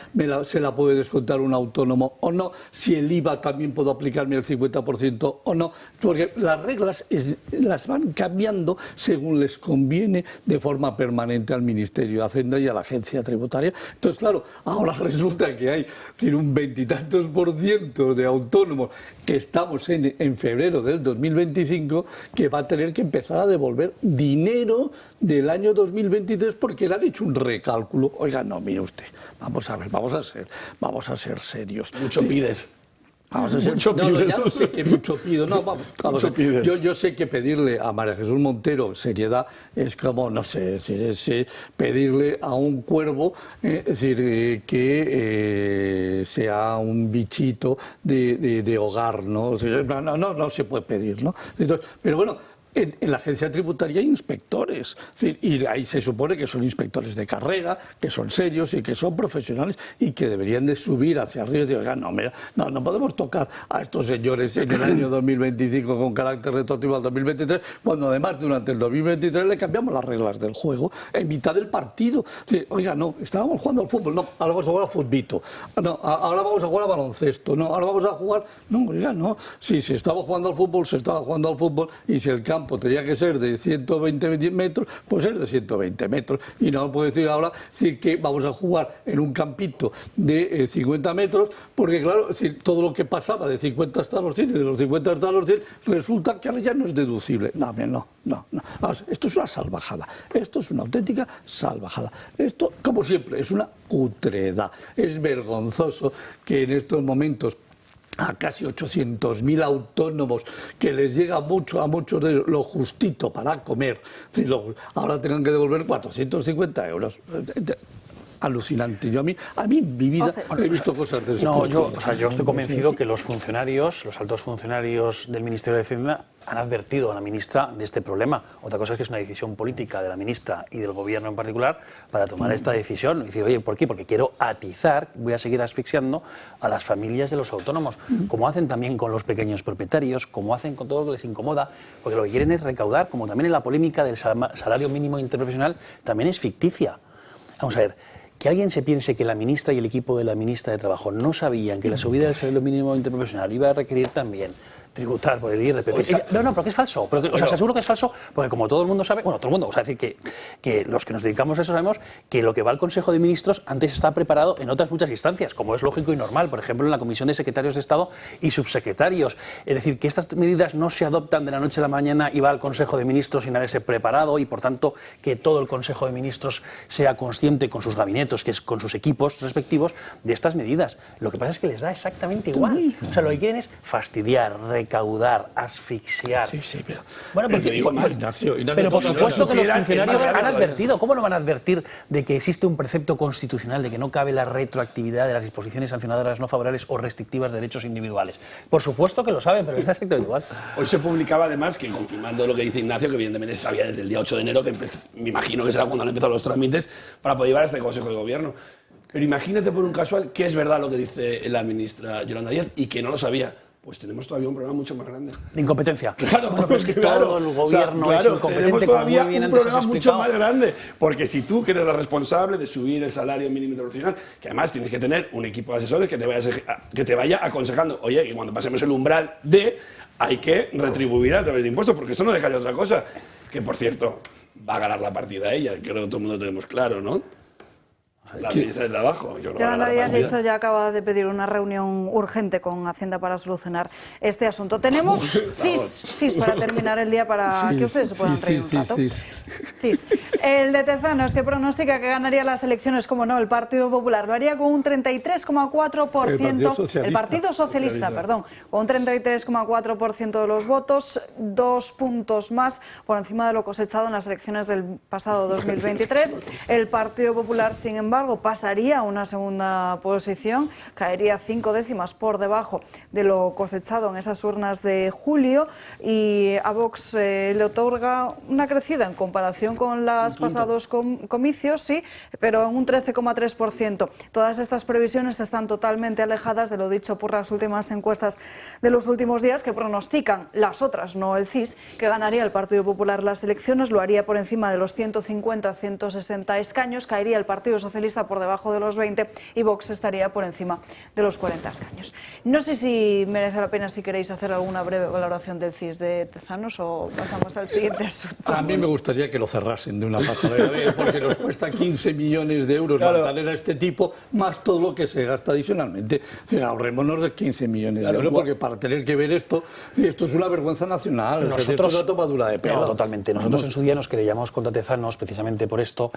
se la puede descontar un autónomo o no, si el IVA también puedo aplicarme el 50% o no, porque las reglas las van cambiando según les conviene de forma permanente al Ministerio de Hacienda y a la Agencia Tributaria. Entonces, claro, ahora resulta que hay un 20 y tantos % de autónomos que estamos en febrero del 2025 que va a tener que empezar a devolver dinero del año 2023 porque le han hecho un recálculo. Oiga, no, mire usted, vamos a ver, vamos a ser serios. Mucho pides. Vamos a ser, ya no sé que mucho pido. No, vamos yo sé que pedirle a María Jesús Montero seriedad es como, no sé, es pedirle a un cuervo que sea un bichito de hogar, ¿no? No se puede pedir, ¿no? Entonces, pero bueno, en la agencia tributaria hay inspectores, y ahí se supone que son inspectores de carrera, que son serios y que son profesionales y que deberían de subir hacia arriba y decir, oiga, no podemos tocar a estos señores en el año 2025 con carácter retroactivo al 2023, cuando además durante el 2023 le cambiamos las reglas del juego en mitad del partido. Oiga, no, estábamos jugando al fútbol, no, ahora vamos a jugar al futbito, no, ahora vamos a jugar al baloncesto, no, ahora vamos a jugar, no, oiga, no, si se estaba jugando al fútbol, se estaba jugando al fútbol y si el campo tenía que ser de 120 metros, pues es de 120 metros. Y no puedo decir ahora que vamos a jugar en un campito de 50 metros, porque claro, todo lo que pasaba de 50 hasta los 100 y de los 50 hasta los 100, resulta que ahora ya no es deducible. No. Vamos, esto es una salvajada. Esto es una auténtica salvajada. Esto, como siempre, es una putredad. Es vergonzoso que en estos momentos a casi 800.000 autónomos que les llega a muchos de lo justito para comer, ahora tengan que devolver 450 euros. alucinante. Yo a mí en mi vida he visto cosas de esto. No, yo estoy convencido que los funcionarios, los altos funcionarios del Ministerio de Hacienda han advertido a la ministra de este problema. Otra cosa es que es una decisión política de la ministra y del gobierno en particular para tomar esta decisión y decir, oye, ¿por qué? Porque quiero atizar, voy a seguir asfixiando a las familias de los autónomos, como hacen también con los pequeños propietarios, como hacen con todo lo que les incomoda, porque lo que quieren es recaudar, como también en la polémica del salario mínimo interprofesional, también es ficticia. Vamos a ver, que alguien se piense que la ministra y el equipo de la ministra de Trabajo no sabían que la subida del salario mínimo interprofesional iba a requerir también tributar por el IRPF. No, porque es falso. O sea, seguro que es falso, porque como todo el mundo sabe, bueno, todo el mundo, o sea, es decir, que los que nos dedicamos a eso sabemos que lo que va al Consejo de Ministros antes está preparado en otras muchas instancias, como es lógico y normal, por ejemplo, en la Comisión de Secretarios de Estado y Subsecretarios. Es decir, que estas medidas no se adoptan de la noche a la mañana y va al Consejo de Ministros sin haberse preparado y, por tanto, que todo el Consejo de Ministros sea consciente con sus gabinetes, que es con sus equipos respectivos, de estas medidas. Lo que pasa es que les da exactamente igual. O sea, lo que quieren es fastidiar, recaudar, asfixiar. Sí, pero... Bueno, porque digo más, Ignacio, pero por supuesto que los funcionarios han advertido. ¿Cómo no van a advertir de que existe un precepto constitucional de que no cabe la retroactividad de las disposiciones sancionadoras no favorables o restrictivas de derechos individuales? Por supuesto que lo saben, pero es exactamente igual. Hoy se publicaba además que, confirmando lo que dice Ignacio, que evidentemente se sabía desde el día 8 de enero, que me imagino que será cuando han empezado los trámites para poder llevar a este Consejo de Gobierno. Pero imagínate por un casual que es verdad lo que dice la ministra Yolanda Díaz y que no lo sabía. Pues tenemos todavía un problema mucho más grande. De incompetencia. Claro, bueno, pues que todo el gobierno es incompetente. Tenemos todavía como muy bien un problema mucho más grande. Porque si tú, que eres la responsable de subir el salario mínimo interprofesional, que además tienes que tener un equipo de asesores que te vaya aconsejando, oye, que cuando pasemos el umbral hay que retribuir a través de impuestos, porque esto no deja de otra cosa. Que, por cierto, va a ganar la partida ella, creo que todo el mundo lo tenemos claro, ¿no? La ministra de Trabajo. Yolanda Díaz, de hecho, ya acaba de pedir una reunión urgente con Hacienda para solucionar este asunto. Tenemos CIS para terminar el día, para que ustedes se puedan reír un rato. CIS. El de Tezanos, que pronostica que ganaría las elecciones, como no, el Partido Popular. Lo haría con un 33,4%. El Partido Socialista, perdón, con un 33,4% de los votos, 2 puntos más por encima de lo cosechado en las elecciones del pasado 2023. El Partido Popular, sin embargo, pasaría a una segunda posición, caería 5 décimas por debajo de lo cosechado en esas urnas de julio, y a Vox le otorga una crecida en comparación con los pasados comicios, sí, pero en un 13,3%. Todas estas previsiones están totalmente alejadas de lo dicho por las últimas encuestas de los últimos días, que pronostican, las otras, no el CIS, que ganaría el Partido Popular las elecciones, lo haría por encima de los 150-160 escaños, caería el Partido Socialista por debajo de los 20 y Vox estaría por encima de los 40 escaños. No sé si merece la pena, si queréis hacer alguna breve valoración del CIS de Tezanos, o pasamos al siguiente asunto. A mí me gustaría que lo cerrasen de una tajada, porque nos cuesta 15 millones de euros mantener a este tipo, más todo lo que se gasta adicionalmente. O sea, ahorrémonos de 15 millones de euros, porque para tener que ver esto es una vergüenza nacional. Nosotros, esto es una tomadura de pelo. No, totalmente. Nosotros en su día nos querellamos contra Tezanos precisamente por esto,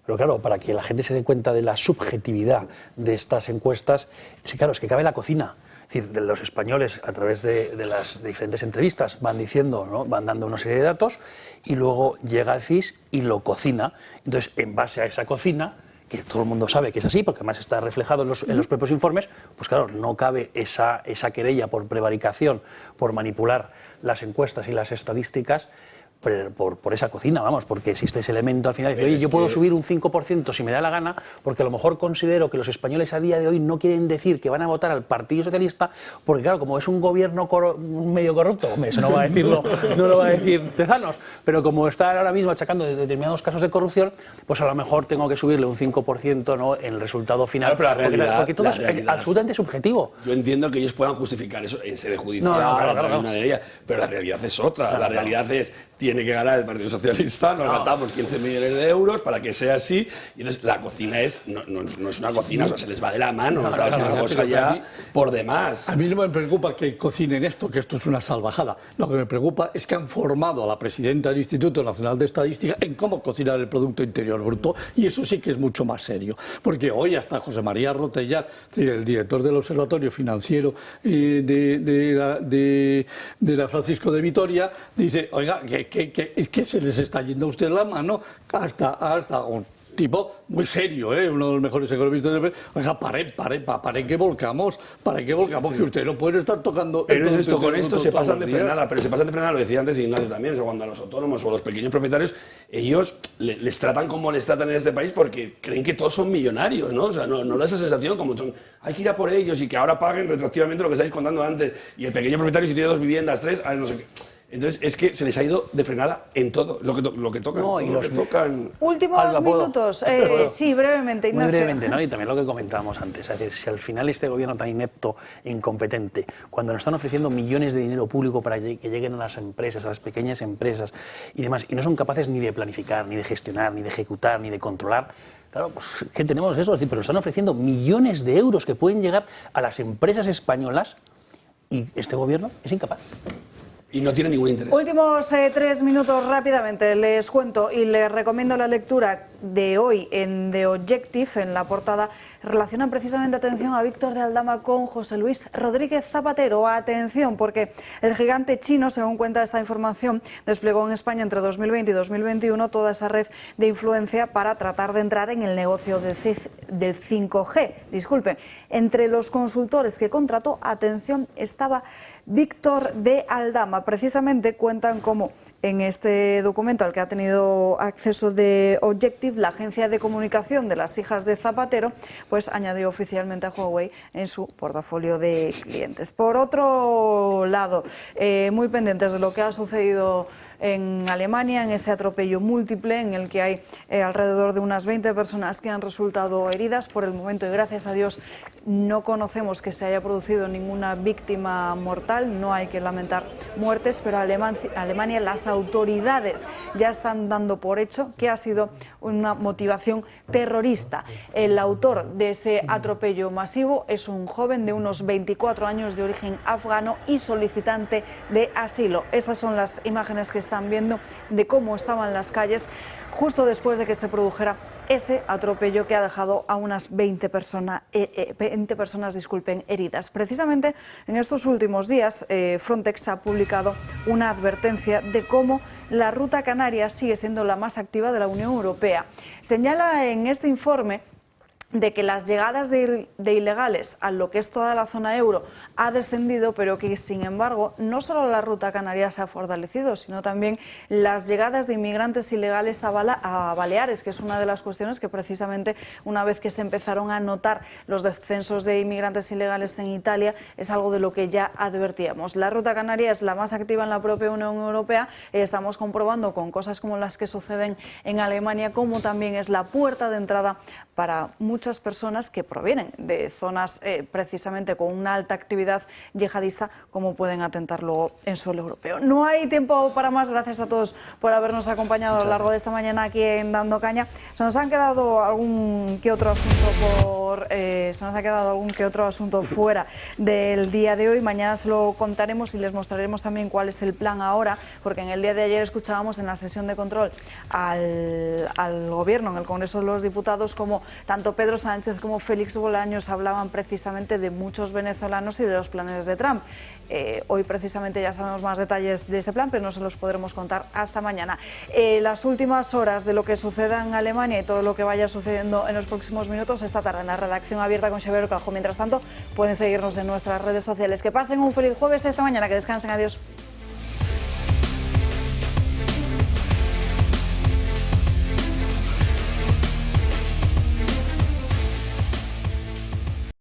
pero claro, para que la gente se dé cuenta de la subjetividad de estas encuestas, es que cabe la cocina. Es decir, de los españoles, a través de las diferentes entrevistas, van diciendo, ¿no?, van dando una serie de datos, y luego llega el CIS y lo cocina. Entonces, en base a esa cocina, que todo el mundo sabe que es así, porque además está reflejado en los propios informes, pues claro, no cabe esa querella por prevaricación, por manipular las encuestas y las estadísticas, por esa cocina, vamos, porque existe ese elemento al final de decir, oye, yo puedo subir un 5% si me da la gana, porque a lo mejor considero que los españoles a día de hoy no quieren decir que van a votar al Partido Socialista, porque claro, como es un gobierno medio corrupto, hombre, eso no va a decirlo, no lo va a decir Tezanos, pero como está ahora mismo achacando de determinados casos de corrupción, pues a lo mejor tengo que subirle un 5%, ¿no?, en el resultado final, claro, pero porque todo es absolutamente subjetivo. Yo entiendo que ellos puedan justificar eso en sede judicial, claro. Una de ellas, pero la realidad es otra. La realidad es, tiene que ganar el Partido Socialista, nos gastamos 15 millones de euros para que sea así, y entonces la cocina no es una cocina, o sea, se les va de la mano, es una cosa ya por demás. A mí no me preocupa que cocinen esto, que esto es una salvajada. Lo que me preocupa es que han formado a la presidenta del Instituto Nacional de Estadística en cómo cocinar el Producto Interior Bruto, y eso sí que es mucho más serio, porque hoy hasta José María Rotellar, el director del Observatorio Financiero de la Francisco de Vitoria, dice, oiga, que se les está yendo a usted la mano hasta tipo muy serio, uno de los mejores economistas de... Oiga, paren que volcamos, que usted no puede estar tocando... Pero es esto, con esto se pasan de frenada, pero se pasan de frenada, lo decía antes Ignacio también, o cuando a los autónomos o a los pequeños propietarios, ellos les tratan como les tratan en este país porque creen que todos son millonarios, ¿no? O sea, no da esa sensación como son, hay que ir a por ellos y que ahora paguen retroactivamente lo que estáis contando antes. Y el pequeño propietario, si tiene 2 viviendas, 3, no sé qué. Entonces, es que se les ha ido de frenada en todo, lo que tocan. No, y lo que tocan. Últimos Alba, ¿puedo? Minutos. Sí, brevemente, Ignacio. Muy brevemente, ¿no? Y también lo que comentábamos antes. Es decir, si al final este gobierno tan inepto e incompetente, cuando nos están ofreciendo millones de dinero público para que lleguen a las empresas, a las pequeñas empresas y demás, y no son capaces ni de planificar, ni de gestionar, ni de ejecutar, ni de controlar, claro, pues ¿qué tenemos eso? Es decir, pero están ofreciendo millones de euros que pueden llegar a las empresas españolas y este gobierno es incapaz. Y no tiene ningún interés. Últimos 3 minutos rápidamente. Les cuento y les recomiendo la lectura de hoy en The Objective, en la portada. Relacionan precisamente, atención, a Víctor de Aldama con José Luis Rodríguez Zapatero. Atención, porque el gigante chino, según cuenta esta información, desplegó en España entre 2020 y 2021 toda esa red de influencia para tratar de entrar en el negocio del 5G. Disculpen, entre los consultores que contrató, atención, estaba Víctor de Aldama. Precisamente cuentan cómo en este documento al que ha tenido acceso de Objective, la agencia de comunicación de las hijas de Zapatero, pues añadió oficialmente a Huawei en su portafolio de clientes. Por otro lado, muy pendientes de lo que ha sucedido en Alemania, en ese atropello múltiple en el que hay alrededor de unas 20 personas que han resultado heridas. Por el momento, y gracias a Dios, no conocemos que se haya producido ninguna víctima mortal, no hay que lamentar muertes, pero Alemania, las autoridades ya están dando por hecho que ha sido una motivación terrorista. El autor de ese atropello masivo es un joven de unos 24 años de origen afgano y solicitante de asilo. Esas son las imágenes que están viendo de cómo estaban las calles justo después de que se produjera ese atropello que ha dejado a unas 20 personas heridas. Precisamente en estos últimos días, Frontex ha publicado una advertencia de cómo la ruta canaria sigue siendo la más activa de la Unión Europea. Señala en este informe de que las llegadas de ilegales a lo que es toda la zona euro ha descendido, pero que sin embargo no solo la ruta canaria se ha fortalecido, sino también las llegadas de inmigrantes ilegales a Baleares, que es una de las cuestiones que precisamente una vez que se empezaron a notar los descensos de inmigrantes ilegales en Italia es algo de lo que ya advertíamos. La ruta canaria es la más activa en la propia Unión Europea. Estamos comprobando con cosas como las que suceden en Alemania, como también es la puerta de entrada para muchas personas que provienen de zonas precisamente con una alta actividad yihadista, como pueden atentar luego en suelo europeo. No hay tiempo para más. Gracias a todos por habernos acompañado a lo largo de esta mañana aquí en Dando Caña. Se nos han quedado algún que otro asunto fuera del día de hoy. Mañana se lo contaremos y les mostraremos también cuál es el plan ahora, porque en el día de ayer escuchábamos en la sesión de control al Gobierno en el Congreso de los Diputados como tanto Pedro Sánchez como Félix Bolaños hablaban precisamente de muchos venezolanos y de los planes de Trump. Hoy precisamente ya sabemos más detalles de ese plan, pero no se los podremos contar hasta mañana. Las últimas horas de lo que suceda en Alemania y todo lo que vaya sucediendo en los próximos minutos esta tarde en la redacción abierta con Xavier Caljo. Mientras tanto, pueden seguirnos en nuestras redes sociales. Que pasen un feliz jueves esta mañana, que descansen. Adiós.